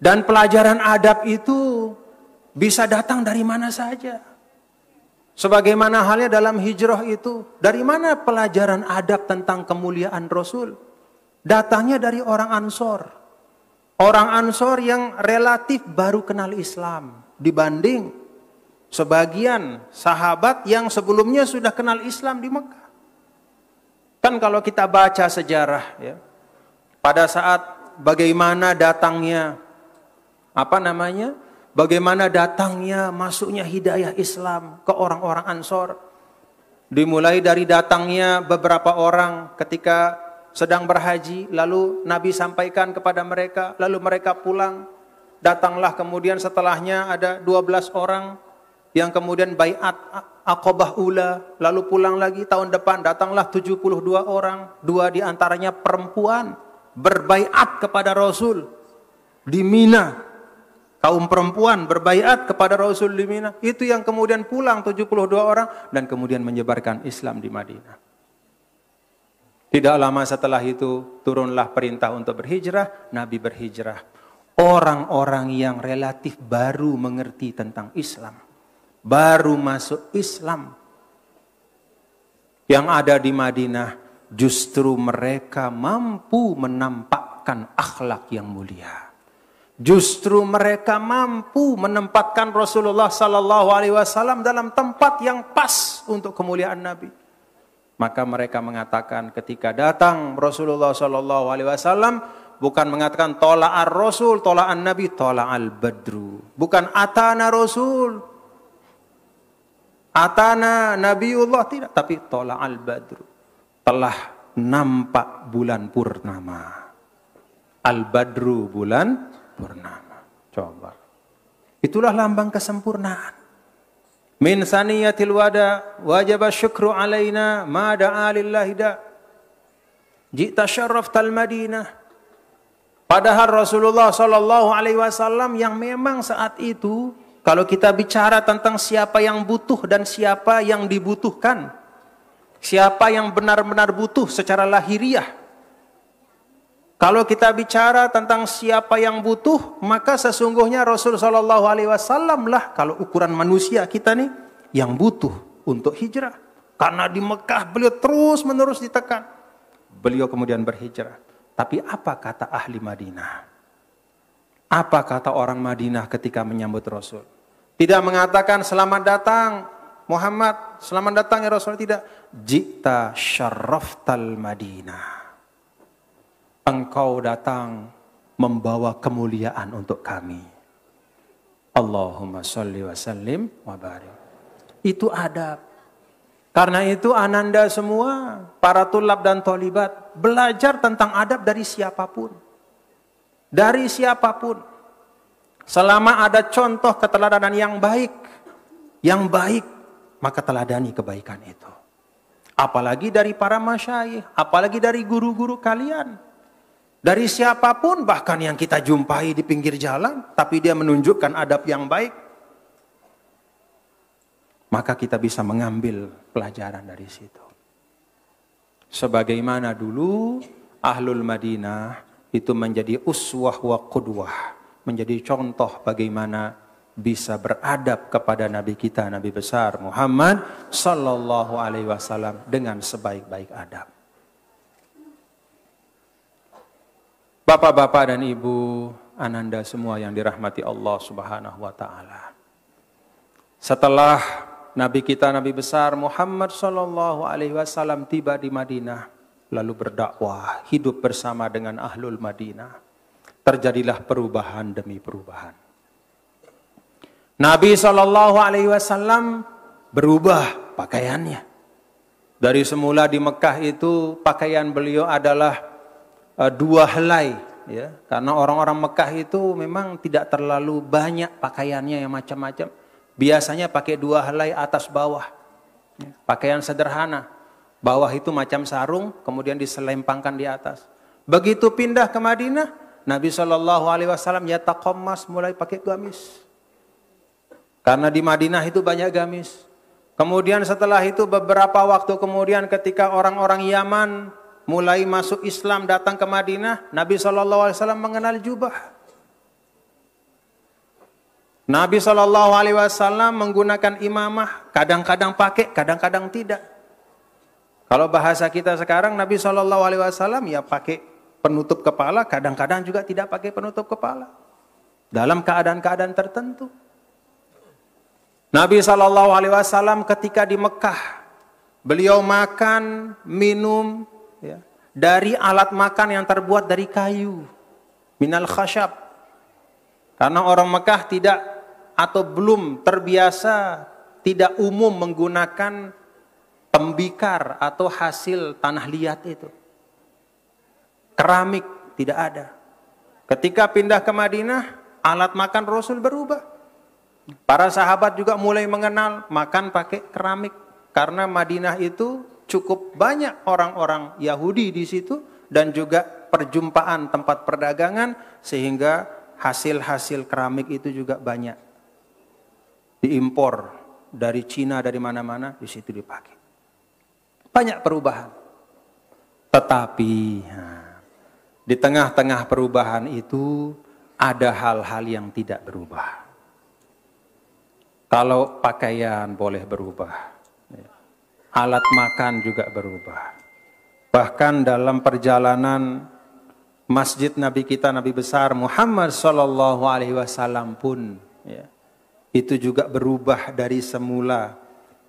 Dan pelajaran adab itu bisa datang dari mana saja. Sebagaimana halnya dalam hijrah itu, dari mana pelajaran adab tentang kemuliaan Rasul? Datangnya dari orang Ansor. Orang Ansor yang relatif baru kenal Islam dibanding sebagian sahabat yang sebelumnya sudah kenal Islam di Mekah. Kan kalau kita baca sejarah ya, pada saat bagaimana datangnya bagaimana datangnya masuknya hidayah Islam ke orang-orang Ansor. Dimulai dari datangnya beberapa orang ketika sedang berhaji, lalu Nabi sampaikan kepada mereka, lalu mereka pulang. Datanglah kemudian setelahnya ada 12 orang yang kemudian baiat Aqabah Ula, lalu pulang lagi tahun depan datanglah 72 orang, 2 diantaranya perempuan berbaiat kepada Rasul di Mina. Kaum perempuan berbaiat kepada Rasul di Mina. Itu yang kemudian pulang 72 orang dan kemudian menyebarkan Islam di Madinah. Tidak lama setelah itu turunlah perintah untuk berhijrah, Nabi berhijrah. Orang-orang yang relatif baru mengerti tentang Islam, baru masuk Islam, yang ada di Madinah, justru mereka mampu menampakkan akhlak yang mulia. Justru mereka mampu menempatkan Rasulullah sallallahu alaihi wasallam dalam tempat yang pas untuk kemuliaan Nabi. Maka mereka mengatakan ketika datang Rasulullah sallallahu alaihi wasallam, bukan mengatakan tola'ar Rasul, tola'an Nabi, tola'al Badru. Bukan atana Rasul, atana Nabiullah, tidak, tapi tola'al Badru. Telah nampak bulan purnama. Al-Badru, bulan purnama. Coba. Itulah lambang kesempurnaan. Min saniyatil wada wajib syukru alaina ma da'a lillahi da. Jita syarraftal Madinah. Padahal Rasulullah sallallahu alaihi wasallam yang memang saat itu kalau kita bicara tentang siapa yang butuh dan siapa yang dibutuhkan, siapa yang benar-benar butuh secara lahiriah. Kalau kita bicara tentang siapa yang butuh, maka sesungguhnya Rasul sallallahu alaihi wasallam lah kalau ukuran manusia kita nih yang butuh untuk hijrah. Karena di Mekah beliau terus-menerus ditekan. Beliau kemudian berhijrah. Tapi apa kata ahli Madinah? Apa kata orang Madinah ketika menyambut Rasul? Tidak mengatakan selamat datang Muhammad, selamat datang ya Rasul, tidak. Jita syarraftal Madinah. Engkau datang membawa kemuliaan untuk kami. Allahumma sholli wa sallim wa barik. Itu adab. Karena itu ananda semua, para tulab dan tolibat, belajar tentang adab dari siapapun. Dari siapapun. Selama ada contoh keteladanan yang baik, maka teladani kebaikan itu. Apalagi dari para masyayikh, apalagi dari guru-guru kalian. Dari siapapun, bahkan yang kita jumpai di pinggir jalan, tapi dia menunjukkan adab yang baik, maka kita bisa mengambil pelajaran dari situ. Sebagaimana dulu Ahlul Madinah itu menjadi uswah wa qudwah, menjadi contoh bagaimana bisa beradab kepada Nabi kita, Nabi besar Muhammad sallallahu alaihi wasallam dengan sebaik-baik adab. Bapak-bapak dan ibu, ananda semua yang dirahmati Allah Subhanahu wa taala. Setelah Nabi kita, Nabi besar Muhammad sallallahu alaihi wasallam tiba di Madinah, lalu berdakwah, hidup bersama dengan Ahlul Madinah. Terjadilah perubahan demi perubahan. Nabi sallallahu alaihi wasallam berubah pakaiannya. Dari semula di Mekah itu pakaian beliau adalah 2 helai, ya. Karena orang-orang Mekah itu memang tidak terlalu banyak pakaiannya yang macam-macam. Biasanya pakai 2 helai atas bawah. Pakaian sederhana. Bawah itu macam sarung, kemudian diselempangkan di atas. Begitu pindah ke Madinah, Nabi SAW yataqammas, mulai pakai gamis. Karena di Madinah itu banyak gamis. Kemudian setelah itu beberapa waktu kemudian ketika orang-orang Yaman mulai masuk Islam datang ke Madinah, Nabi SAW mengenal jubah. Nabi SAW menggunakan imamah, kadang-kadang pakai, kadang-kadang tidak. Kalau bahasa kita sekarang, Nabi SAW ya pakai penutup kepala, kadang-kadang juga tidak pakai penutup kepala. Dalam keadaan-keadaan tertentu. Nabi SAW ketika di Mekah, beliau makan, minum, ya, dari alat makan yang terbuat dari kayu, minal khasyab. Karena orang Mekah tidak atau belum terbiasa, tidak umum menggunakan tembikar atau hasil tanah liat itu. Keramik tidak ada. Ketika pindah ke Madinah, alat makan Rasul berubah. Para sahabat juga mulai mengenal makan pakai keramik. Karena Madinah itu cukup banyak orang-orang Yahudi di situ dan juga perjumpaan tempat perdagangan, sehingga hasil-hasil keramik itu juga banyak. Diimpor dari Cina, dari mana-mana, di situ dipakai. Banyak perubahan. Tetapi di tengah-tengah perubahan itu ada hal-hal yang tidak berubah. Kalau pakaian boleh berubah, alat makan juga berubah. Bahkan dalam perjalanan masjid Nabi kita, Nabi besar Muhammad sallallahu alaihi wasallam pun, ya, itu juga berubah dari semula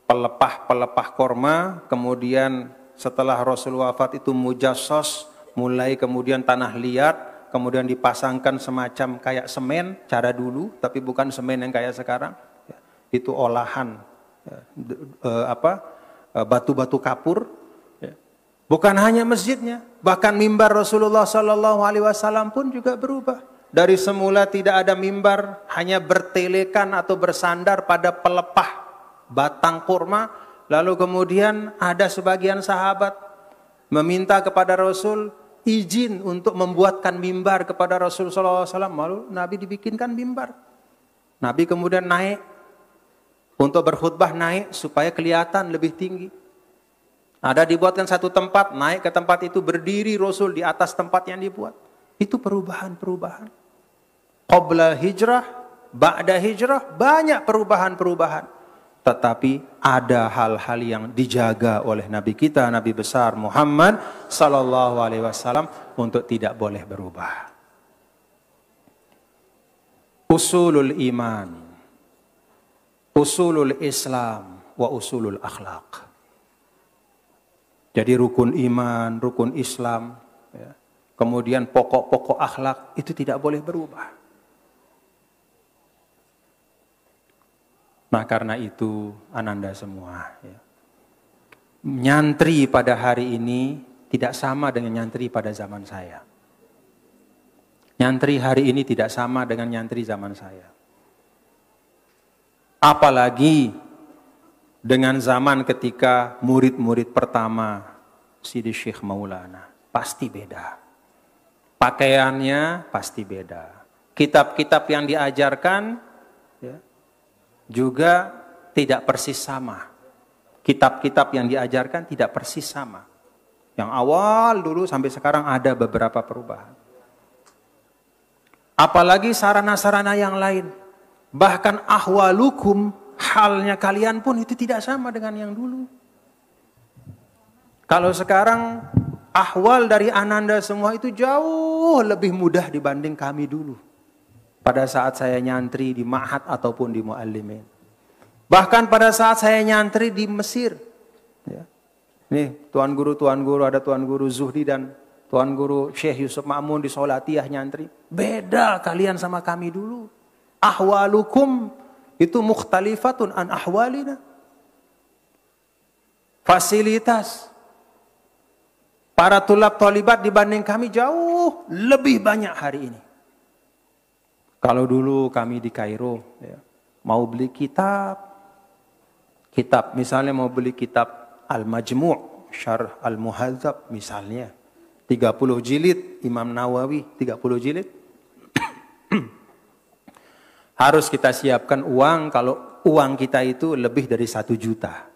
pelepah-pelepah korma, kemudian setelah Rasul wafat itu mujassos, mulai kemudian tanah liat, kemudian dipasangkan semacam kayak semen cara dulu, tapi bukan semen yang kayak sekarang. Itu olahan batu-batu kapur. Bukan hanya masjidnya, bahkan mimbar Rasulullah SAW pun juga berubah. Dari semula tidak ada mimbar, hanya bertelekan atau bersandar pada pelepah batang kurma. Lalu kemudian ada sebagian sahabat meminta kepada Rasul izin untuk membuatkan mimbar kepada Rasulullah SAW. Lalu Nabi dibikinkan mimbar. Nabi kemudian naik untuk berkhutbah, naik supaya kelihatan lebih tinggi. Ada dibuatkan satu tempat, naik ke tempat itu, berdiri Rasul di atas tempat yang dibuat. Itu perubahan-perubahan. Qabla hijrah, ba'da hijrah, banyak perubahan-perubahan. Tetapi ada hal-hal yang dijaga oleh Nabi kita, Nabi besar Muhammad sallallahu alaihi wasallam untuk tidak boleh berubah. Usulul iman, usulul Islam, wa usulul akhlaq. Jadi rukun iman, rukun Islam, ya, kemudian pokok-pokok akhlak itu tidak boleh berubah. Nah karena itu ananda semua, ya, nyantri pada hari ini tidak sama dengan nyantri pada zaman saya. Nyantri hari ini tidak sama dengan nyantri zaman saya. Apalagi dengan zaman ketika murid-murid pertama Sidi Syekh Maulana. Pasti beda. Pakaiannya pasti beda. Kitab-kitab yang diajarkan ya, juga tidak persis sama. Kitab-kitab yang diajarkan tidak persis sama. Yang awal dulu sampai sekarang ada beberapa perubahan. Apalagi sarana-sarana yang lain. Bahkan ahwalukum, halnya kalian pun itu tidak sama dengan yang dulu. Kalau sekarang ahwal dari ananda semua itu jauh lebih mudah dibanding kami dulu. Pada saat saya nyantri di ma'had ataupun di mu'allimin. Bahkan pada saat saya nyantri di Mesir. Ya. Nih tuan guru ada tuan guru Zuhdi dan tuan guru Syekh Yusuf Ma'mun di Solatiyah nyantri. Beda kalian sama kami dulu. Ahwalukum itu mukhtalifatun an ahwalina. Fasilitas para tulab talibat dibanding kami jauh lebih banyak hari ini. Kalau dulu kami di Kairo, ya, mau beli kitab misalnya mau beli kitab Al-Majmu' Syarh Al-Muhadzab misalnya, 30 jilid, Imam Nawawi 30 jilid, harus kita siapkan uang, kalau uang kita itu lebih dari 1 juta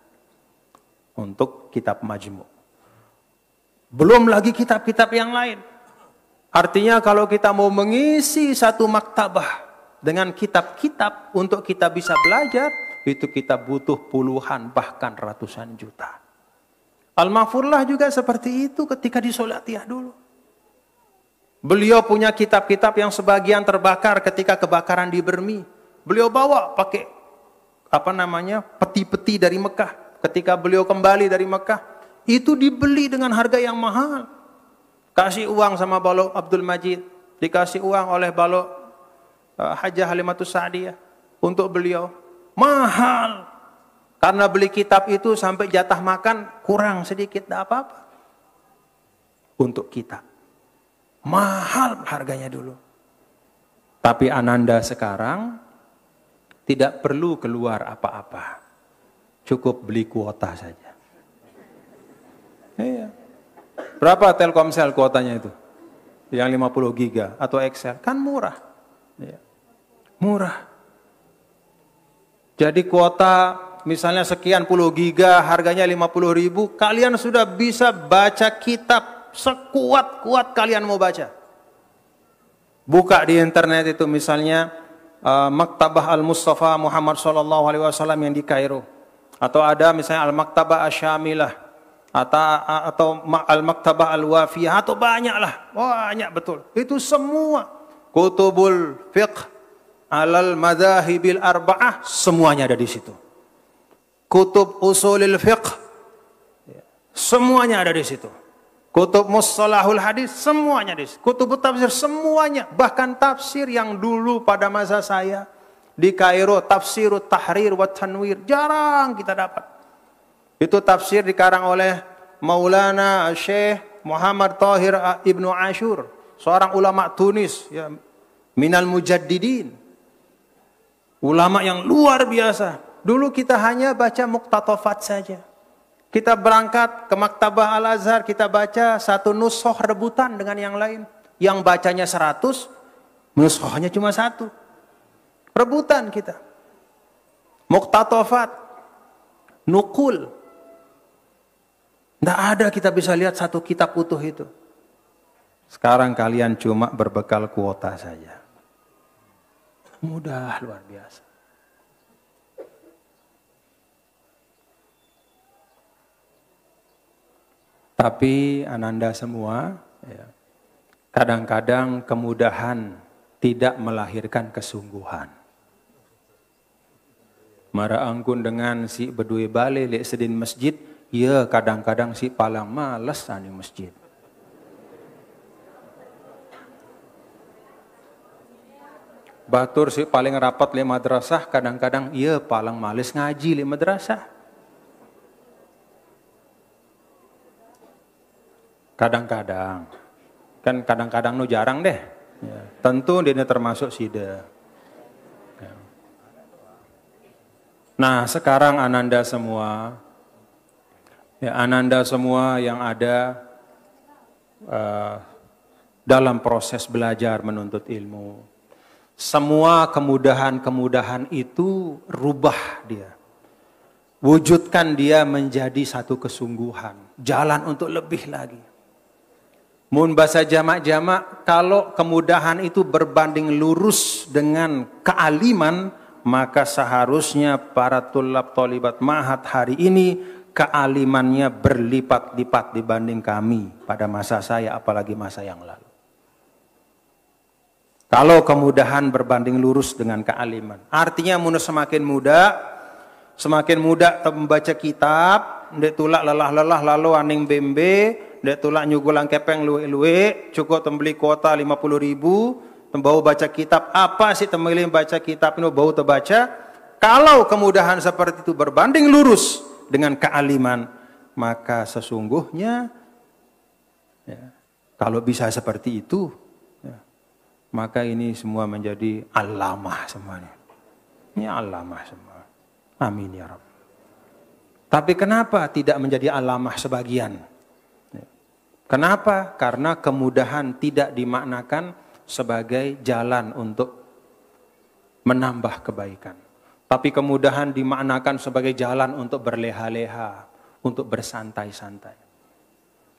untuk kitab Majmu'. Belum lagi kitab-kitab yang lain. Artinya kalau kita mau mengisi satu maktabah dengan kitab-kitab untuk kita bisa belajar, itu kita butuh puluhan bahkan ratusan juta. Al-Mahfurlah juga seperti itu ketika di Solatiyah dulu. Beliau punya kitab-kitab yang sebagian terbakar ketika kebakaran di Bermi. Beliau bawa pakai peti-peti dari Mekah. Ketika beliau kembali dari Mekah, itu dibeli dengan harga yang mahal. Kasih uang sama Balok Abdul Majid, dikasih uang oleh Balok Hajjah Halimatus Sa'diyah untuk beliau. Mahal. Karena beli kitab itu sampai jatah makan kurang sedikit, tidak apa-apa. Untuk kita. Mahal harganya dulu. Tapi ananda sekarang tidak perlu keluar apa-apa. Cukup beli kuota saja. Iya. Berapa Telkomsel kuotanya itu? Yang 50 giga atau Excel. Kan murah. Ya. Murah. Jadi kuota misalnya sekian puluh giga harganya 50.000. Kalian sudah bisa baca kitab sekuat-kuat kalian mau baca. Buka di internet itu misalnya Maktabah Al-Mustafa Muhammad SAW yang di Kairo. Atau ada misalnya Al-Maktabah Asyamilah. Atau Al-Maktabah Al-Wafiyah, atau banyaklah, banyak betul. Itu semua Kutubul Fiqh Alal Madhahibil Arba'ah, semuanya ada di situ. Kutub Usulil Fiqh, semuanya ada di situ. Kutub Mustalahul Hadis, semuanya di situ. Kutub Tafsir, semuanya. Bahkan tafsir yang dulu pada masa saya di Kairo, Tafsirut Tahrir wa Tanwir, jarang kita dapat. Itu tafsir dikarang oleh Maulana Syekh Muhammad Tahir Ibnu Ashur, seorang ulama Tunis, ya, minal mujaddidin. Ulama yang luar biasa. Dulu kita hanya baca muqtatafat saja. Kita berangkat ke Maktabah Al-Azhar, kita baca satu nushoh rebutan dengan yang lain. Yang bacanya 100, nushohnya cuma 1. Rebutan kita. Muqtatafat, nukul. Tidak ada kita bisa lihat satu kitab utuh itu. Sekarang kalian cuma berbekal kuota saja. Mudah luar biasa. Tapi ananda semua, ya, kadang-kadang kemudahan tidak melahirkan kesungguhan. Mara angkun dengan si bedui balik lek sedin masjid. Ya kadang-kadang si palang malas di masjid. Batur si paling rapat le madrasah, kadang-kadang iya palang males ngaji le madrasah. Kadang-kadang, kan kadang-kadang nu jarang deh. Ya, tentu dia termasuk sida. Ya. Nah, sekarang Ananda semua, ya Ananda semua yang ada dalam proses belajar menuntut ilmu, semua kemudahan-kemudahan itu rubah dia. Wujudkan dia menjadi satu kesungguhan, jalan untuk lebih lagi. Mun bahasa jamak-jamak, kalau kemudahan itu berbanding lurus dengan kealiman, maka seharusnya para tulab tolibat ma'had hari ini kealimannya berlipat-lipat dibanding kami pada masa saya, apalagi masa yang lalu. Kalau kemudahan berbanding lurus dengan kealiman, artinya mun semakin muda membaca kitab, ndek tulak lelah-lelah lalu aning bembe, ndek tulak nyugulang kepeng luwe-luwe, cukup tembeli kuota 50.000, tembau baca kitab, apa sih tembeli baca kitab ini bau terbaca? Kalau kemudahan seperti itu berbanding lurus dengan kealiman, maka sesungguhnya ya, kalau bisa seperti itu, ya, maka ini semua menjadi alamah semuanya. Ini alamah semua. Amin ya Rabb. Tapi kenapa tidak menjadi alamah sebagian? Kenapa? Karena kemudahan tidak dimaknakan sebagai jalan untuk menambah kebaikan. Tapi kemudahan dimaknakan sebagai jalan untuk berleha-leha, untuk bersantai-santai.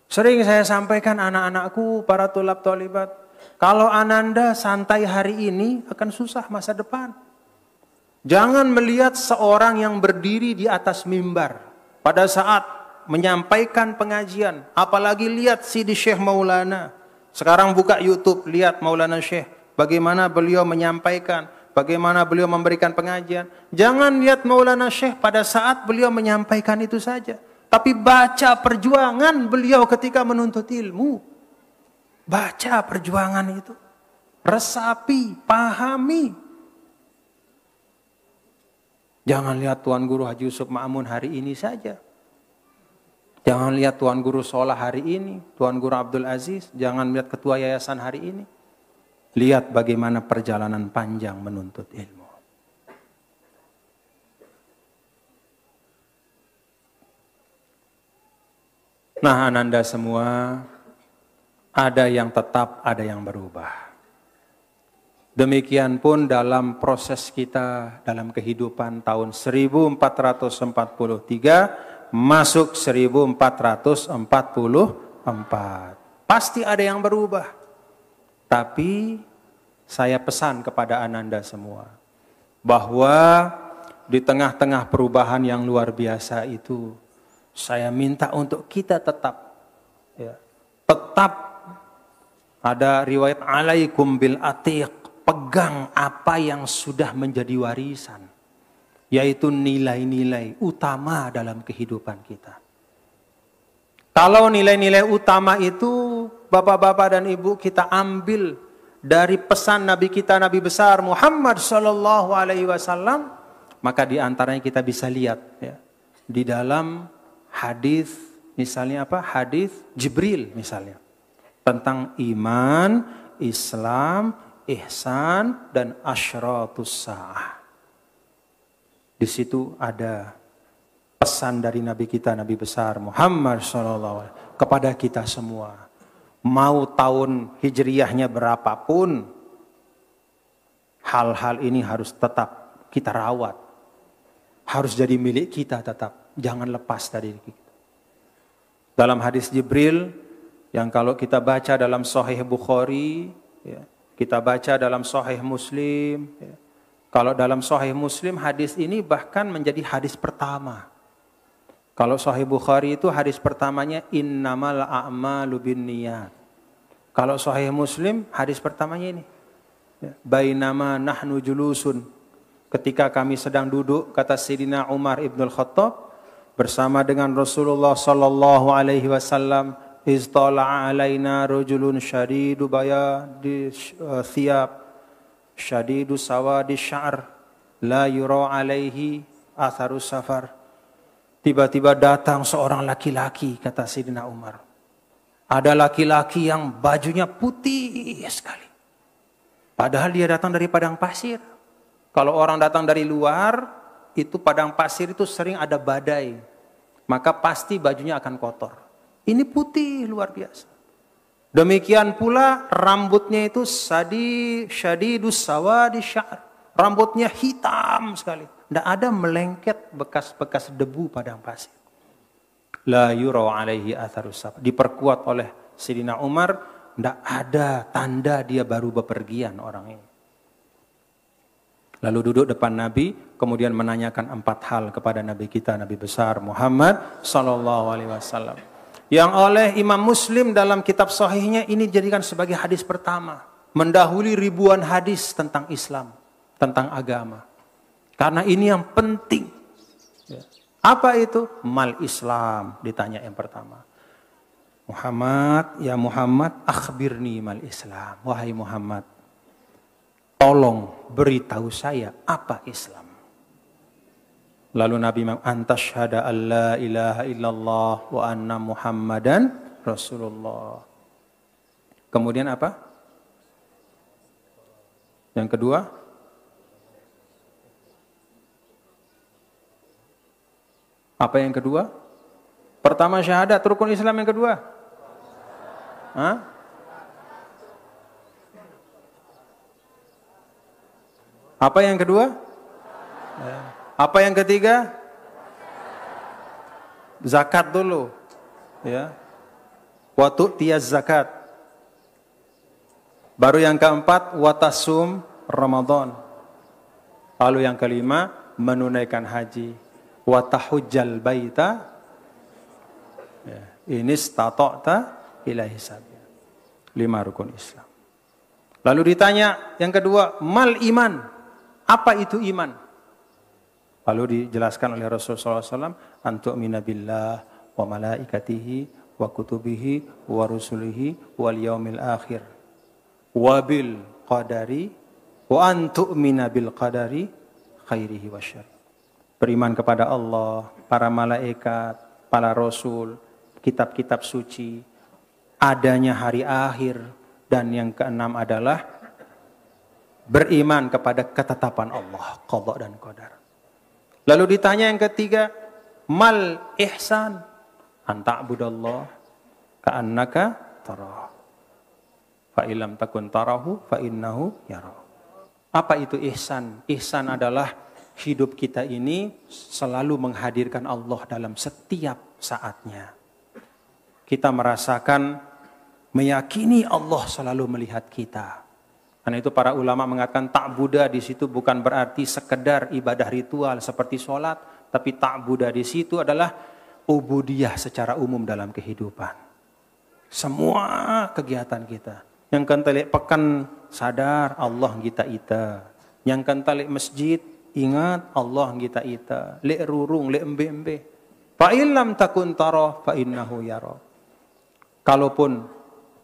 Sering saya sampaikan anak-anakku, para tulab tolibat, kalau Ananda santai hari ini akan susah masa depan. Jangan melihat seorang yang berdiri di atas mimbar pada saat menyampaikan pengajian, apalagi lihat Sidi Syekh Maulana. Sekarang buka YouTube, lihat Maulana Syekh, bagaimana beliau menyampaikan, bagaimana beliau memberikan pengajian. Jangan lihat Maulana Syekh pada saat beliau menyampaikan itu saja, tapi baca perjuangan beliau ketika menuntut ilmu. Baca perjuangan itu, resapi, pahami. Jangan lihat Tuan Guru Haji Yusuf Ma'mun hari ini saja. Jangan lihat Tuan Guru Solah hari ini, Tuan Guru Abdul Aziz, jangan lihat Ketua Yayasan hari ini. Lihat bagaimana perjalanan panjang menuntut ilmu. Nah, Ananda semua, ada yang tetap, ada yang berubah. Demikian pun dalam proses kita dalam kehidupan tahun 1443 masuk 1444. Pasti ada yang berubah. Tapi saya pesan kepada Ananda semua bahwa di tengah-tengah perubahan yang luar biasa itu, saya minta untuk kita tetap ada riwayat alaikum bil atiq. Pegang apa yang sudah menjadi warisan, yaitu nilai-nilai utama dalam kehidupan kita. Kalau nilai-nilai utama itu bapak-bapak dan ibu kita ambil dari pesan Nabi kita, Nabi besar Muhammad Sallallahu Alaihi Wasallam, maka di antaranya kita bisa lihat ya, di dalam hadis, misalnya apa? Hadis Jibril misalnya tentang iman, Islam, ihsan dan asyratus sa'ah. Di situ ada pesan dari Nabi kita, Nabi besar Muhammad SAW kepada kita semua. Mau tahun hijriyahnya berapapun, hal-hal ini harus tetap kita rawat. Harus jadi milik kita tetap. Jangan lepas dari kita. Dalam hadis Jibril, yang kalau kita baca dalam Sahih Bukhari, ya, kita baca dalam Sahih Muslim. Kalau dalam Sahih Muslim, hadis ini bahkan menjadi hadis pertama. Kalau Sahih Bukhari itu hadis pertamanya innamal a'malu binniyat. Kalau Sahih Muslim hadis pertamanya ini. Bainama nahnu julusun. Ketika kami sedang duduk, kata Sayyidina Umar ibn al-Khattab bersama dengan Rasulullah sallallahu alaihi wasallam, iztala'a alaina rajulun syadidu bayadi thiyab syadidu sawadi sya'r la yura alaihi atharus safar. Tiba-tiba datang seorang laki-laki, kata Sayyidina Umar. Ada laki-laki yang bajunya putih sekali. Padahal dia datang dari padang pasir. Kalau orang datang dari luar, itu padang pasir itu sering ada badai. Maka pasti bajunya akan kotor. Ini putih luar biasa. Demikian pula rambutnya itu syadidus sawadi sya'r. Rambutnya hitam sekali. Tidak ada melengket bekas-bekas debu padang pasir. La yura alaihi atharus safar. Diperkuat oleh Sayyidina Umar, tidak ada tanda dia baru bepergian orang ini. Lalu duduk depan Nabi, kemudian menanyakan 4 hal kepada Nabi kita, Nabi besar Muhammad sallallahu alaihi wasallam. Yang oleh Imam Muslim dalam kitab sahihnya ini dijadikan sebagai hadis pertama, mendahului ribuan hadis tentang Islam, tentang agama. Karena ini yang penting. Apa itu? Mal Islam, ditanya yang pertama. Muhammad, ya Muhammad, akhbirni mal Islam. Wahai Muhammad, tolong beritahu saya apa Islam. Lalu Nabi antashhada alla ilaha illallah wa anna Muhammadan Rasulullah. Kemudian apa? Yang kedua? Apa yang kedua? Pertama syahadat, rukun Islam yang kedua. Hah? Apa yang kedua? Apa yang ketiga? Zakat dulu. Ya. Wa tu'tiyaz zakat. Baru yang keempat, watasum Ramadan. Lalu yang kelima, menunaikan haji. Wa tahujjal baita. Ya. Ini stata'ta ilahi sabila. 5 rukun Islam. Lalu ditanya yang kedua, mal iman. Apa itu iman? Lalu dijelaskan oleh Rasulullah SAW, antu'mina billah wa malaikatihi wa kutubihi wa rusulihi wal yaumil akhir wa bil qadari wa antu'mina bil qadari khairihi wa syarri. Beriman kepada Allah, para malaikat, para rasul, kitab-kitab suci, adanya hari akhir, dan yang keenam adalah beriman kepada ketetapan Allah, qada dan qadar. Lalu ditanya yang ketiga, mal ihsan, an ta'budallah ka'annaka tarah. Fa illam takun tarahu fa innahu yara. Apa itu ihsan? Ihsan adalah hidup kita ini selalu menghadirkan Allah dalam setiap saatnya. Kita merasakan, meyakini Allah selalu melihat kita. Karena itu para ulama mengatakan ta'buda di situ bukan berarti sekedar ibadah ritual seperti sholat, tapi ta'buda di situ adalah ubudiyah secara umum dalam kehidupan. Semua kegiatan kita. Yang kentalik pekan sadar Allah kita ita. Yang kentalik masjid ingat Allah kita ita. Lek rurung, lek embe-embe. Fa illam takun tara fa innahu yara. Kalaupun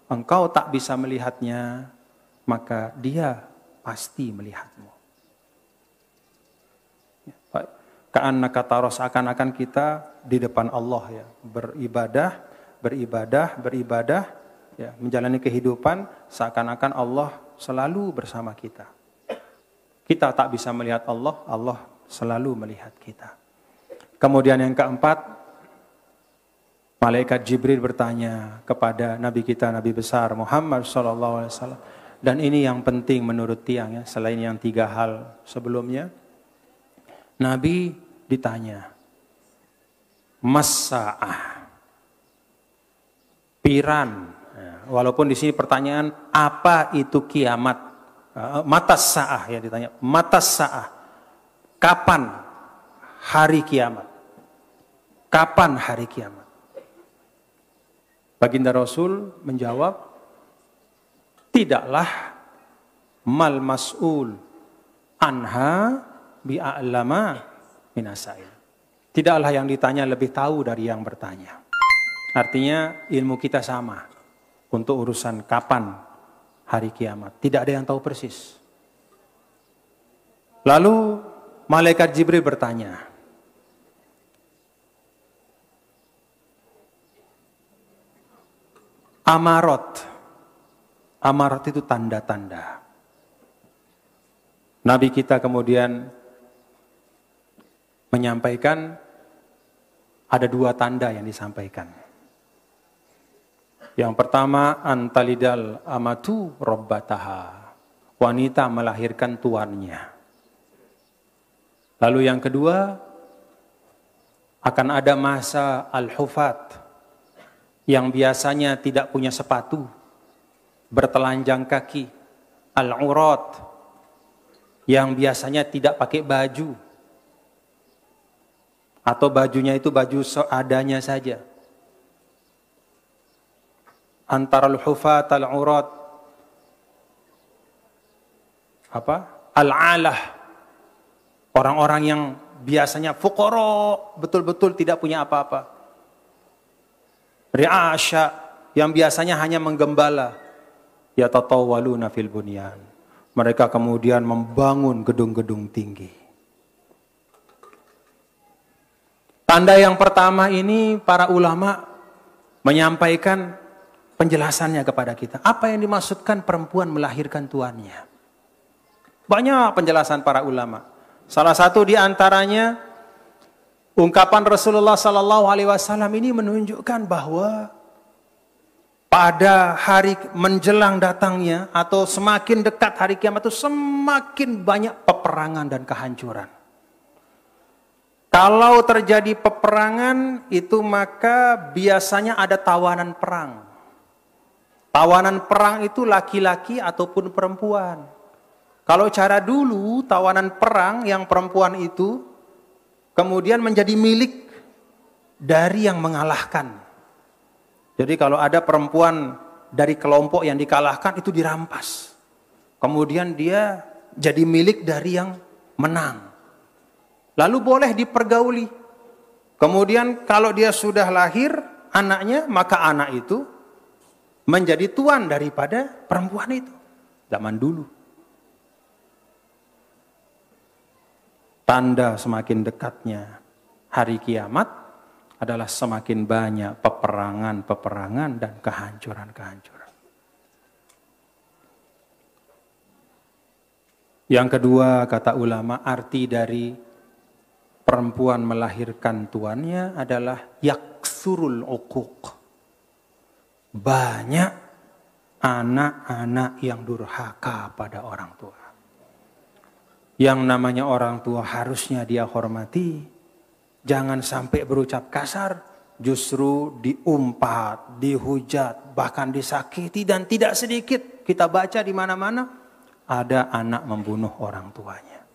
engkau tak bisa melihatnya, maka dia pasti melihatmu. Ka'annaka tara, seakan-akan kita di depan Allah ya, beribadah ya, menjalani kehidupan seakan-akan Allah selalu bersama kita. Kita tak bisa melihat Allah, Allah selalu melihat kita. Kemudian yang keempat, malaikat Jibril bertanya kepada Nabi kita, Nabi besar Muhammad SAW. Dan ini yang penting menurut tiang ya, selain yang 3 hal sebelumnya. Nabi ditanya, Masa'ah, piran. Walaupun di sini pertanyaan, apa itu kiamat? Matas sa'ah ya ditanya, matas sa'ah. Kapan hari kiamat? Kapan hari kiamat? Baginda Rasul menjawab, tidaklah mal mas'ul anha bi'a'lama minasail. Tidaklah yang ditanya lebih tahu dari yang bertanya. Artinya ilmu kita sama untuk urusan kapan hari kiamat. Tidak ada yang tahu persis. Lalu malaikat Jibril bertanya, Amarat itu tanda-tanda. Nabi kita kemudian menyampaikan ada 2 tanda yang disampaikan. Yang pertama, antalidal amatu rabbataha. Wanita melahirkan tuannya. Lalu yang kedua, akan ada masa al-hufat yang biasanya tidak punya sepatu, bertelanjang kaki, al-urat yang biasanya tidak pakai baju, atau bajunya itu baju seadanya saja. Antara al-hufat, al-urat, al-alah, orang-orang yang biasanya fuqara, betul-betul tidak punya apa-apa. Ri'asya, yang biasanya hanya menggembala. Yatatawwaluna fil bunyan. Mereka kemudian membangun gedung-gedung tinggi. Tanda yang pertama ini para ulama menyampaikan penjelasannya kepada kita. Apa yang dimaksudkan perempuan melahirkan tuannya? Banyak penjelasan para ulama. Salah satu di antaranya ungkapan Rasulullah sallallahu alaihi wasallam ini menunjukkan bahwa pada hari menjelang datangnya atau semakin dekat hari kiamat itu semakin banyak peperangan dan kehancuran. Kalau terjadi peperangan itu maka biasanya ada tawanan perang. Tawanan perang itu laki-laki ataupun perempuan. Kalau cara dulu tawanan perang yang perempuan itu kemudian menjadi milik dari yang mengalahkan. Jadi kalau ada perempuan dari kelompok yang dikalahkan itu dirampas. Kemudian dia jadi milik dari yang menang. Lalu boleh dipergauli. Kemudian kalau dia sudah lahir anaknya, maka anak itu menjadi tuan daripada perempuan itu. Zaman dulu. Tanda semakin dekatnya hari kiamat adalah semakin banyak peperangan-peperangan dan kehancuran-kehancuran. Yang kedua, kata ulama, arti dari perempuan melahirkan tuannya adalah yaksurul uquq. Banyak anak-anak yang durhaka pada orang tua. Yang namanya orang tua harusnya dia hormati. Jangan sampai berucap kasar, justru diumpat, dihujat, bahkan disakiti, dan tidak sedikit kita baca di mana-mana ada anak membunuh orang tuanya.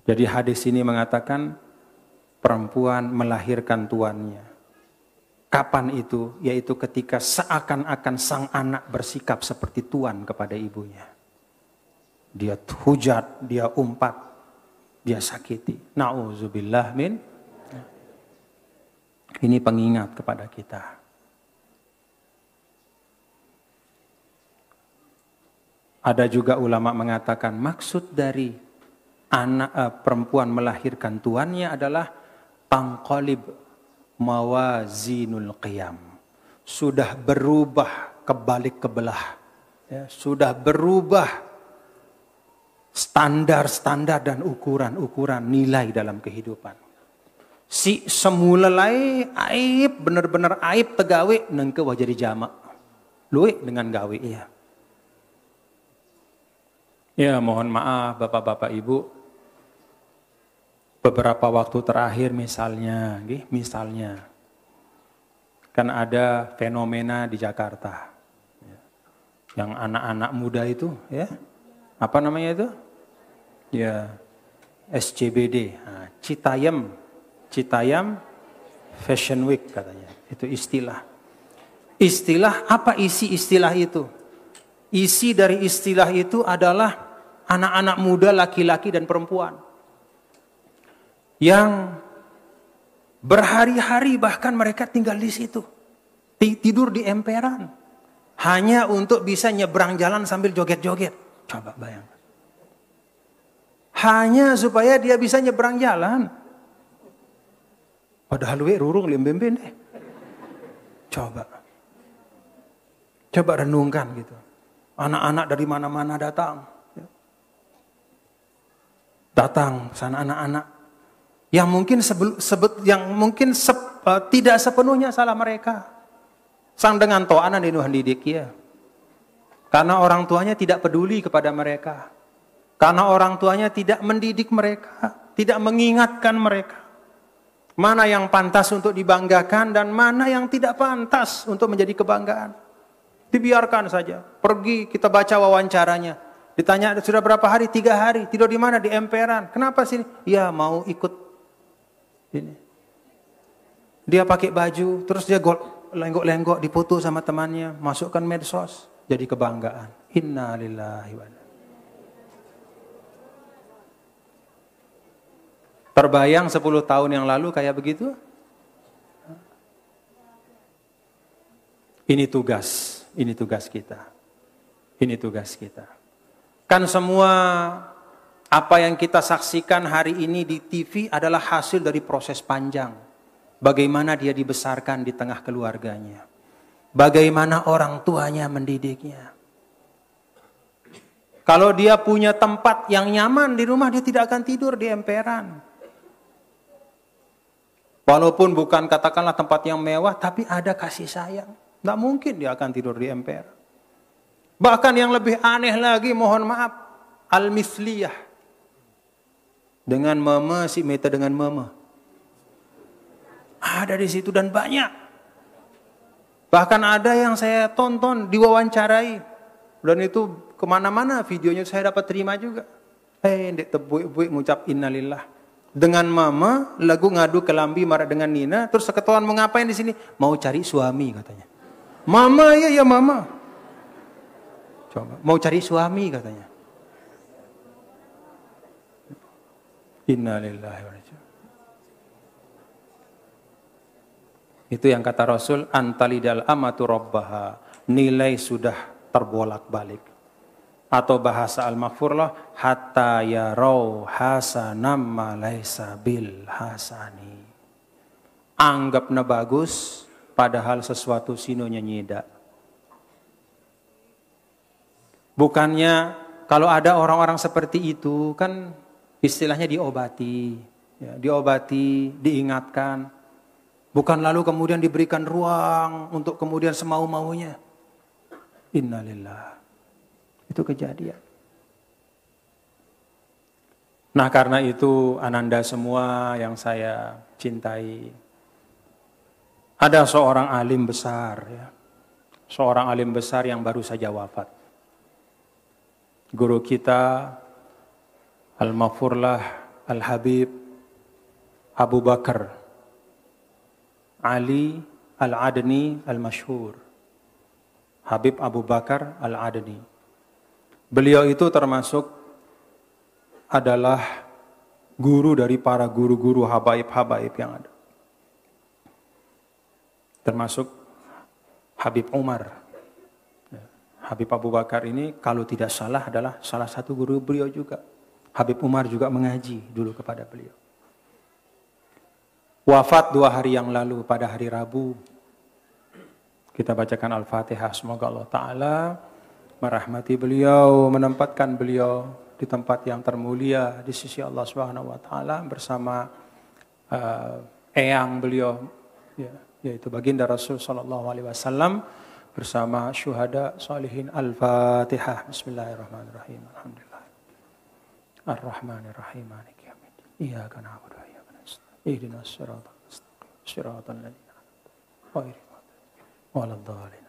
Jadi hadis ini mengatakan perempuan melahirkan tuannya. Kapan itu? Yaitu ketika seakan-akan sang anak bersikap seperti tuan kepada ibunya. Dia hujat, dia umpat, dia sakiti. Na'udzubillah min. Ini pengingat kepada kita. Ada juga ulama mengatakan maksud dari anak perempuan melahirkan tuannya adalah tangqalib mawazinul qiyam. Sudah berubah kebalik kebelah. Ya, sudah berubah standar-standar dan ukuran-ukuran nilai dalam kehidupan. Si semula lai aib, benar-benar aib tegawe nengke wajah di jamak. Luwe dengan gawe ya. Ya mohon maaf bapak-bapak ibu. Beberapa waktu terakhir misalnya kan ada fenomena di Jakarta. Yang anak-anak muda itu ya. Apa namanya itu? Ya SCBD, nah, Citayam Fashion Week katanya. Itu istilah. Istilah apa isi istilah itu? Isi dari istilah itu adalah anak-anak muda laki-laki dan perempuan yang berhari-hari bahkan mereka tinggal di situ. Tidur di emperan. Hanya untuk bisa nyebrang jalan sambil joget-joget. Coba bayangkan. Hanya supaya dia bisa nyebrang jalan. Padahal we rurung limbemben deh. Coba renungkan gitu. Anak-anak dari mana-mana datang. Datang sana anak-anak yang mungkin tidak sepenuhnya salah mereka. Sang dengan to'anan di Nuhan didik ya. Karena orang tuanya tidak peduli kepada mereka. Karena orang tuanya tidak mendidik mereka, tidak mengingatkan mereka. Mana yang pantas untuk dibanggakan dan mana yang tidak pantas untuk menjadi kebanggaan. Dibiarkan saja. Pergi kita baca wawancaranya. Ditanya sudah berapa hari? 3 hari. Tidur di mana? Di emperan. Kenapa sini? Ya mau ikut ini. Dia pakai baju, terus dia lenggok-lenggok, dipoto sama temannya, masukkan medsos, jadi kebanggaan. Inna lillahi wa inna. Terbayang 10 tahun yang lalu kayak begitu? Ini tugas kita. Ini tugas kita. Kan semua apa yang kita saksikan hari ini di TV adalah hasil dari proses panjang. Bagaimana dia dibesarkan di tengah keluarganya. Bagaimana orang tuanya mendidiknya. Kalau dia punya tempat yang nyaman di rumah, dia tidak akan tidur di emperan. Walaupun bukan katakanlah tempat yang mewah, tapi ada kasih sayang. Tidak mungkin dia akan tidur di emperan. Bahkan yang lebih aneh lagi, mohon maaf, al-misliyah. Dengan mama, si Meta dengan mama. Ada di situ dan banyak. Bahkan ada yang saya tonton, diwawancarai. Dan itu kemana-mana videonya saya dapat terima juga. Ndek tebuik-buik ngucap innalillah. Dengan mama, lagu ngadu ke lambi marah dengan Nina. Terus seketahuan mau ngapain di sini? Mau cari suami katanya. Mama ya mama. Coba, mau cari suami katanya. Innalillahi wa inna. Itu yang kata Rasul, antalidal amatu rabbaha. Nilai sudah terbolak-balik. Atau bahasa Al-Maghfurlah, hatta yarau hasanam ma laisa bil hasani. Anggapnya bagus, padahal sesuatu sinonya nyida. Bukannya kalau ada orang-orang seperti itu kan istilahnya diobati, ya, diobati, diingatkan. Bukan lalu kemudian diberikan ruang untuk kemudian semau-maunya. Innalillah. Itu kejadian. Nah karena itu ananda semua yang saya cintai. Ada seorang alim besar, ya. Seorang alim besar yang baru saja wafat. Guru kita Al-Maghfurlah Al-Habib Abu Bakar Ali Al-Adni Al-Masyhur. Habib Abu Bakar Al-Adni. Beliau itu termasuk adalah guru dari para guru-guru habaib-habaib yang ada. Termasuk Habib Umar. Habib Abu Bakar ini kalau tidak salah adalah salah satu guru beliau juga. Habib Umar juga mengaji dulu kepada beliau. Wafat 2 hari yang lalu pada hari Rabu. Kita bacakan Al-Fatihah. Semoga Allah Ta'ala merahmati beliau, menempatkan beliau di tempat yang termulia di sisi Allah Subhanahu Wa Ta'ala bersama eyang beliau, ya, yaitu baginda Rasul Sallallahu Alaihi Wasallam. Bersama syuhada salihin. Al-Fatihah. Bismillahirrahmanirrahim. Alhamdulillah. Ar-Rahmanirrahim. Maliki yaumiddin. Iyyaka na'budu wa iyyaka nasta'in. Ihdinas siratal mustaqim. Siratal ladzina an'amta 'alaihim ghairil maghdubi 'alaihim.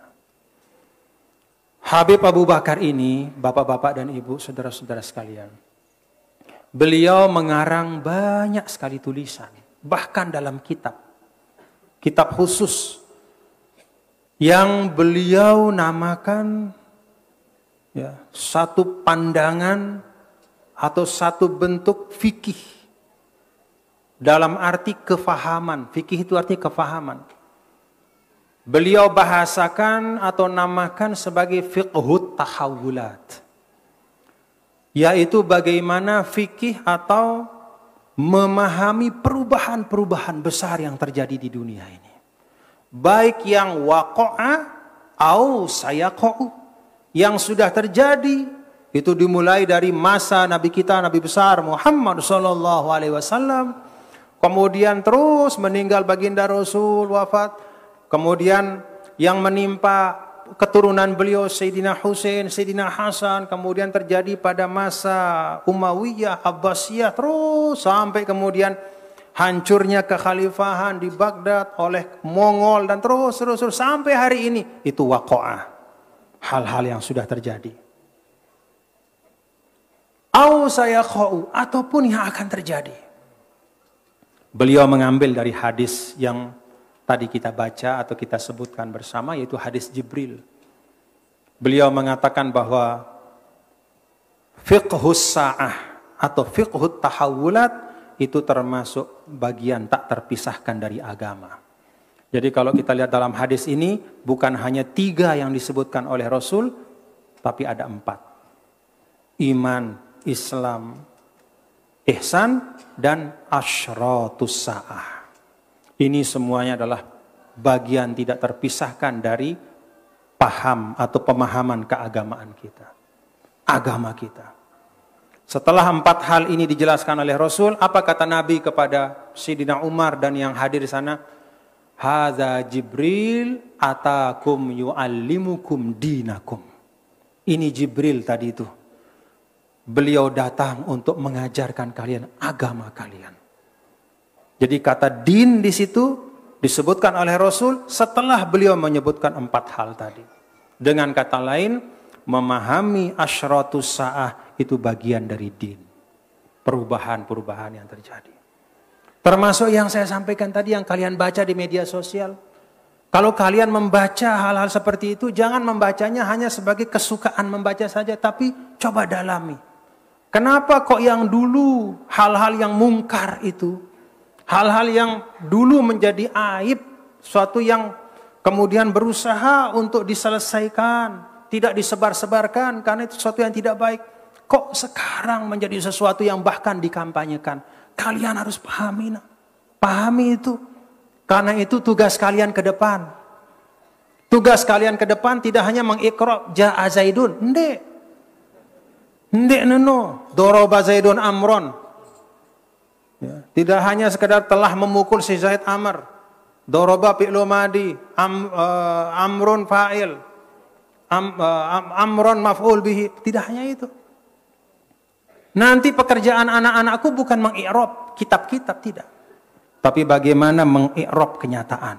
Habib Abu Bakar ini, bapak-bapak dan ibu, saudara-saudara sekalian. Beliau mengarang banyak sekali tulisan, bahkan dalam kitab khusus yang beliau namakan ya, satu pandangan atau satu bentuk fikih dalam arti kefahaman. Fikih itu artinya kefahaman. Beliau bahasakan atau namakan sebagai fiqhut tahawulat, yaitu bagaimana fikih atau memahami perubahan-perubahan besar yang terjadi di dunia ini. Baik yang waqa'a au sayaqa'u, yang sudah terjadi itu dimulai dari masa Nabi kita, Nabi besar Muhammad sallallahu alaihi wasallam. Kemudian terus meninggal baginda Rasul, wafat. Kemudian yang menimpa keturunan beliau Sayyidina Husain, Sayyidina Hasan, kemudian terjadi pada masa Umayyah, Abbasiyah, terus sampai kemudian hancurnya kekhalifahan di Baghdad oleh Mongol dan terus sampai hari ini. Itu waqa'ah, hal-hal yang sudah terjadi. Au sayakhau, ataupun yang akan terjadi. Beliau mengambil dari hadis yang tadi kita baca atau kita sebutkan bersama, yaitu hadis Jibril. Beliau mengatakan bahwa fiqhus sa'ah atau fiqhut tahawulat itu termasuk bagian tak terpisahkan dari agama. Jadi kalau kita lihat dalam hadis ini, bukan hanya 3 yang disebutkan oleh Rasul, tapi ada 4. Iman, Islam, ihsan, dan asyratus sa'ah. Ini semuanya adalah bagian tidak terpisahkan dari paham atau pemahaman keagamaan kita. Agama kita. Setelah 4 hal ini dijelaskan oleh Rasul, apa kata Nabi kepada Sayyidina Umar dan yang hadir di sana? Hadza Jibril atakum yu'allimukum dinakum. Ini Jibril tadi itu. Beliau datang untuk mengajarkan kalian agama kalian. Jadi kata din di situ disebutkan oleh Rasul setelah beliau menyebutkan 4 hal tadi. Dengan kata lain, memahami asyratus sa'ah itu bagian dari din. Perubahan-perubahan yang terjadi. Termasuk yang saya sampaikan tadi yang kalian baca di media sosial. Kalau kalian membaca hal-hal seperti itu, jangan membacanya hanya sebagai kesukaan membaca saja, tapi coba dalami. Kenapa kok yang dulu hal-hal yang mungkar itu, hal-hal yang dulu menjadi aib, suatu yang kemudian berusaha untuk diselesaikan, tidak disebar-sebarkan karena itu sesuatu yang tidak baik, kok sekarang menjadi sesuatu yang bahkan dikampanyekan? Kalian harus pahami, pahami itu. Karena itu tugas kalian ke depan. Tugas kalian ke depan tidak hanya mengiqra ja'a Zaidun, Ndek neno, doroba Zaidun Amron. Ya, tidak hanya sekedar telah memukul si Zaid Amr. Doroba fi'lu madi, Amrun fa'il, Amron maf'ul bihi. Tidak hanya itu. Nanti pekerjaan anak-anakku bukan mengi'rab kitab-kitab, tidak. Tapi bagaimana mengi'rab kenyataan.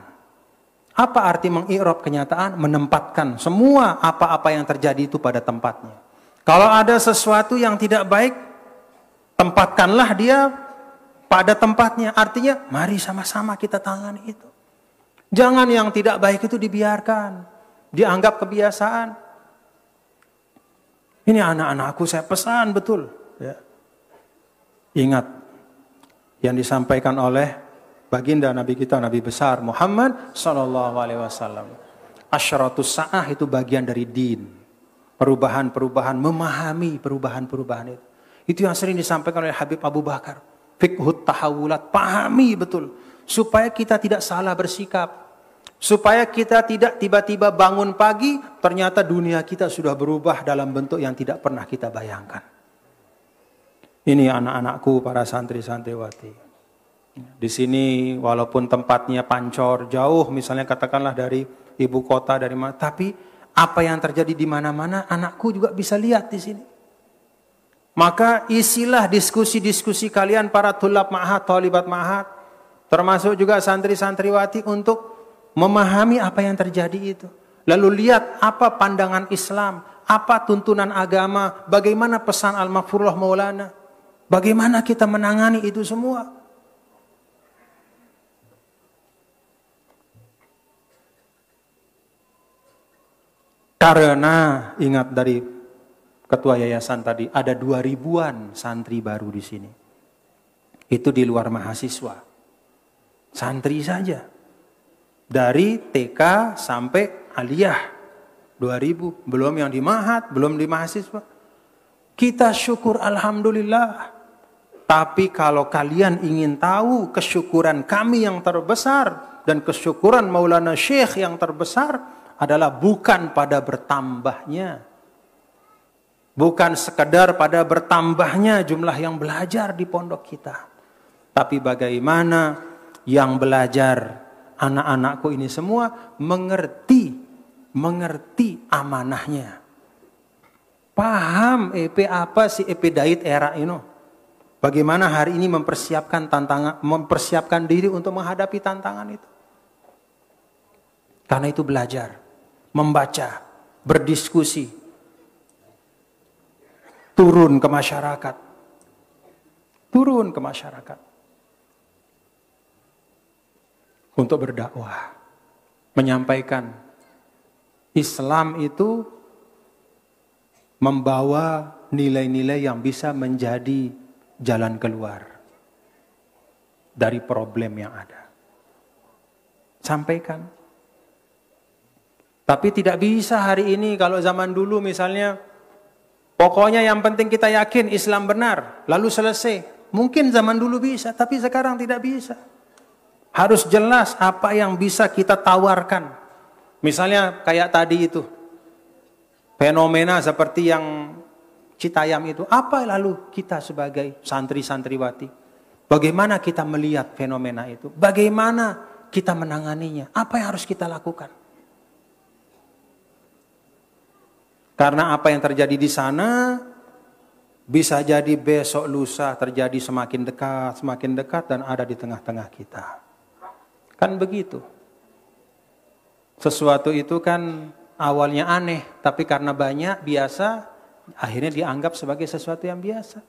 Apa arti mengi'rab kenyataan? Menempatkan semua apa-apa yang terjadi itu pada tempatnya. Kalau ada sesuatu yang tidak baik, tempatkanlah dia pada tempatnya. Artinya, mari sama-sama kita tangani itu. Jangan yang tidak baik itu dibiarkan, dianggap kebiasaan. Ini anak-anakku saya pesan betul. Ya. Ingat yang disampaikan oleh baginda Nabi kita, Nabi besar Muhammad sallallahu alaihi wasallam. Asyratus sa'ah itu bagian dari din. Perubahan-perubahan, memahami perubahan-perubahan itu. Itu yang sering disampaikan oleh Habib Abu Bakar. Fiqhut tahawulat, pahami betul. Supaya kita tidak salah bersikap. Supaya kita tidak tiba-tiba bangun pagi, ternyata dunia kita sudah berubah dalam bentuk yang tidak pernah kita bayangkan. Ini anak-anakku, para santri-santriwati. Di sini walaupun tempatnya pancor, jauh misalnya katakanlah dari ibu kota, dari mana, tapi apa yang terjadi di mana-mana, anakku juga bisa lihat di sini. Maka isilah diskusi-diskusi kalian para tulab ma'had, talibat ma'had, termasuk juga santri-santriwati untuk memahami apa yang terjadi itu. Lalu lihat apa pandangan Islam, apa tuntunan agama, bagaimana pesan Al-Maghfurullah Maulana, bagaimana kita menangani itu semua. Karena ingat dari ketua yayasan tadi, ada 2000-an santri baru di sini. Itu di luar mahasiswa. Santri saja. Dari TK sampai aliyah. 2000. Belum yang di ma'had, belum di mahasiswa. Kita syukur alhamdulillah. Tapi kalau kalian ingin tahu kesyukuran kami yang terbesar dan kesyukuran Maulana Syekh yang terbesar adalah bukan pada bertambahnya Bukan sekedar pada bertambahnya jumlah yang belajar di pondok kita. Tapi bagaimana yang belajar, anak-anakku ini semua mengerti amanahnya. Paham EP apa sih EP Dait era ini? Bagaimana hari ini mempersiapkan diri untuk menghadapi tantangan itu. Karena itu belajar, membaca, berdiskusi, turun ke masyarakat. Turun ke masyarakat. Untuk berdakwah. Menyampaikan Islam itu membawa nilai-nilai yang bisa menjadi jalan keluar dari problem yang ada. Sampaikan. Tapi tidak bisa hari ini kalau zaman dulu misalnya pokoknya yang penting kita yakin Islam benar, lalu selesai. Mungkin zaman dulu bisa, tapi sekarang tidak bisa. Harus jelas apa yang bisa kita tawarkan. Misalnya kayak tadi itu, fenomena seperti yang Citayam itu. Apa lalu kita sebagai santri-santriwati? Bagaimana kita melihat fenomena itu? Bagaimana kita menanganinya? Apa yang harus kita lakukan? Karena apa yang terjadi di sana bisa jadi besok lusa terjadi semakin dekat dan ada di tengah-tengah kita. Kan begitu. Sesuatu itu kan awalnya aneh, tapi karena banyak biasa, akhirnya dianggap sebagai sesuatu yang biasa.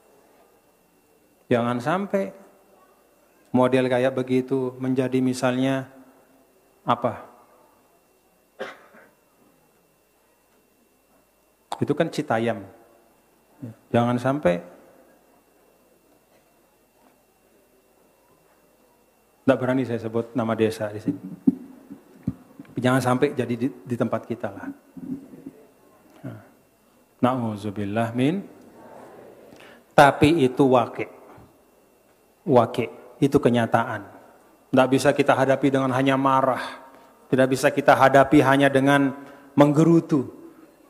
Jangan sampai model kayak begitu menjadi misalnya apa? Itu kan Citayam. Jangan sampai tidak berani saya sebut nama desa di sini. Jangan sampai jadi di tempat kita lah. Na'udzubillah min. Tapi itu waqi'. Itu kenyataan. Tidak bisa kita hadapi dengan hanya marah. Tidak bisa kita hadapi hanya dengan menggerutu.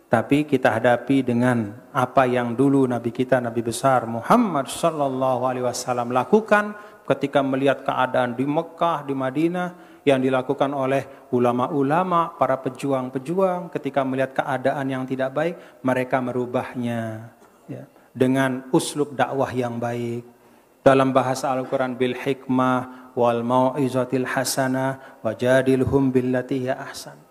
Tapi kita hadapi dengan apa yang dulu Nabi kita, Nabi besar Muhammad sallallahu alaihi wasallam lakukan ketika melihat keadaan di Mekah, di Madinah yang dilakukan oleh ulama-ulama, para pejuang-pejuang ketika melihat keadaan yang tidak baik, mereka merubahnya ya, dengan uslub dakwah yang baik. Dalam bahasa Al-Qur'an bil hikmah wal mau'izatil hasanah wajadilhum billati hiya ahsan.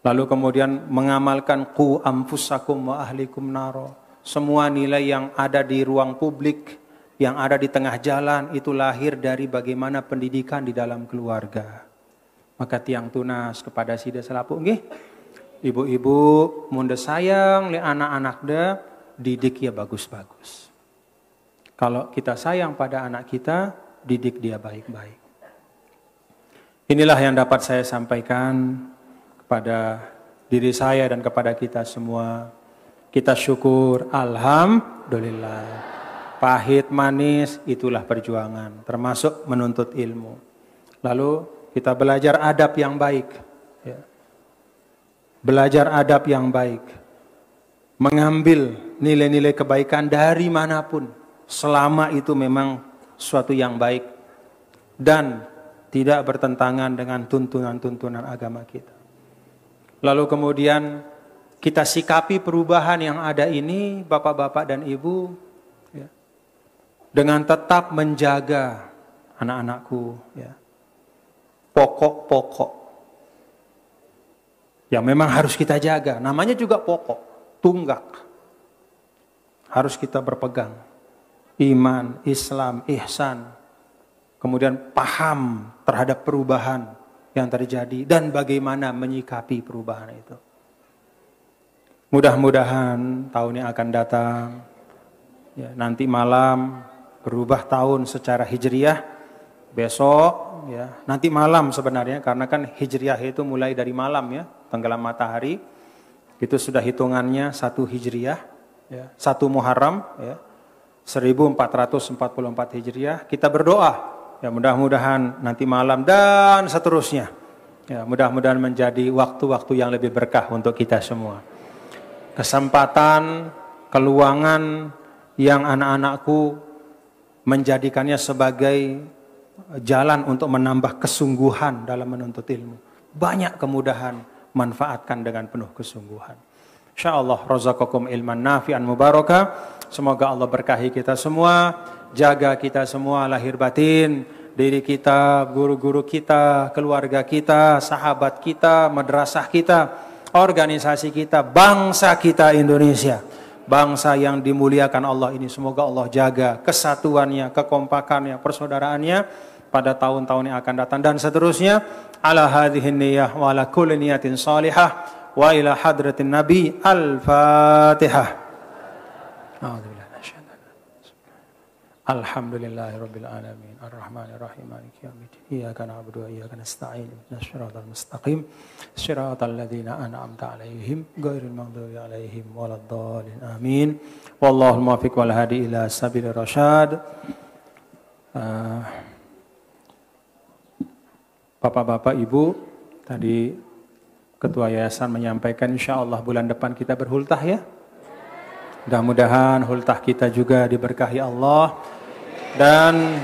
Lalu kemudian mengamalkan qu anfusakum wa ahlikum naro. Semua nilai yang ada di ruang publik, yang ada di tengah jalan itu lahir dari bagaimana pendidikan di dalam keluarga. Maka tiang tunas kepada sida selapu nggih. Ibu-ibu munda sayang li anak-anak da didik ya bagus-bagus. Kalau kita sayang pada anak kita, didik dia baik-baik. Inilah yang dapat saya sampaikan kepada diri saya dan kepada kita semua. Kita syukur, alhamdulillah. Pahit manis itulah perjuangan, termasuk menuntut ilmu. Lalu kita belajar adab yang baik. Ya. Belajar adab yang baik. Mengambil nilai-nilai kebaikan dari manapun. Selama itu memang suatu yang baik. Dan tidak bertentangan dengan tuntunan-tuntunan agama kita. Lalu kemudian kita sikapi perubahan yang ada ini, bapak-bapak dan ibu, ya, dengan tetap menjaga anak-anakku, ya, pokok-pokok yang memang harus kita jaga. Namanya juga pokok, tunggak. Harus kita berpegang. Iman, Islam, ihsan. Kemudian paham terhadap perubahan yang terjadi dan bagaimana menyikapi perubahan itu. Mudah-mudahan tahun yang akan datang, ya, nanti malam berubah tahun secara hijriah, besok, ya, nanti malam sebenarnya karena kan hijriah itu mulai dari malam ya, tenggelam matahari, itu sudah hitungannya 1 hijriah, ya, 1 Muharram, ya, 1444 hijriah. Kita berdoa. Ya mudah-mudahan nanti malam dan seterusnya. Ya mudah-mudahan menjadi waktu-waktu yang lebih berkah untuk kita semua. kesempatan, keluangan yang anak-anakku menjadikannya sebagai jalan untuk menambah kesungguhan dalam menuntut ilmu. Banyak kemudahan, manfaatkan dengan penuh kesungguhan. InsyaAllah razaqakum ilman nafi'an mubarakah. Semoga Allah berkahi kita semua, jaga kita semua lahir batin, diri kita, guru-guru kita, keluarga kita, sahabat kita, madrasah kita, organisasi kita, bangsa kita Indonesia. Bangsa yang dimuliakan Allah ini, semoga Allah jaga kesatuannya, kekompakannya, persaudaraannya pada tahun-tahun yang akan datang dan seterusnya. Ala hadhihi niyyah wa ala kulli niyatin salihah wa ila hadratin nabi. Al-Fatihah. Alhamdulillahirabbil alamin arrahmanir rahim maliki yaumiddin iyyaka na'budu wa iyyaka nasta'in ihdinas siratal mustaqim siratal ladzina an'amta 'alaihim ghairil maghdubi 'alaihim waladdallin amin wallahul muwaffiq wal hadi ila sabilir rasyad. Bapak-bapak, Ibu, tadi Ketua Yayasan menyampaikan insyaallah bulan depan kita berhultah ya. Mudah-mudahan hultah kita juga diberkahi Allah dan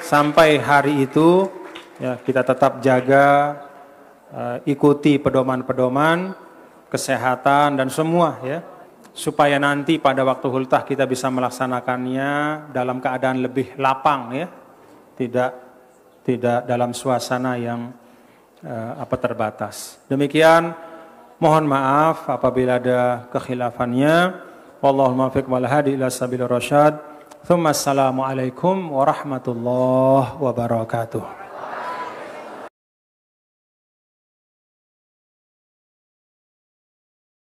sampai hari itu ya kita tetap jaga, ikuti pedoman-pedoman kesehatan dan semua ya, supaya nanti pada waktu hultah kita bisa melaksanakannya dalam keadaan lebih lapang ya, tidak dalam suasana yang terbatas. Demikian, mohon maaf apabila ada kekhilafannya. Wallahul muwaffiq wal hadi ila sabilir rasyad. Tsumma assalamu alaikum warahmatullahi wabarakatuh.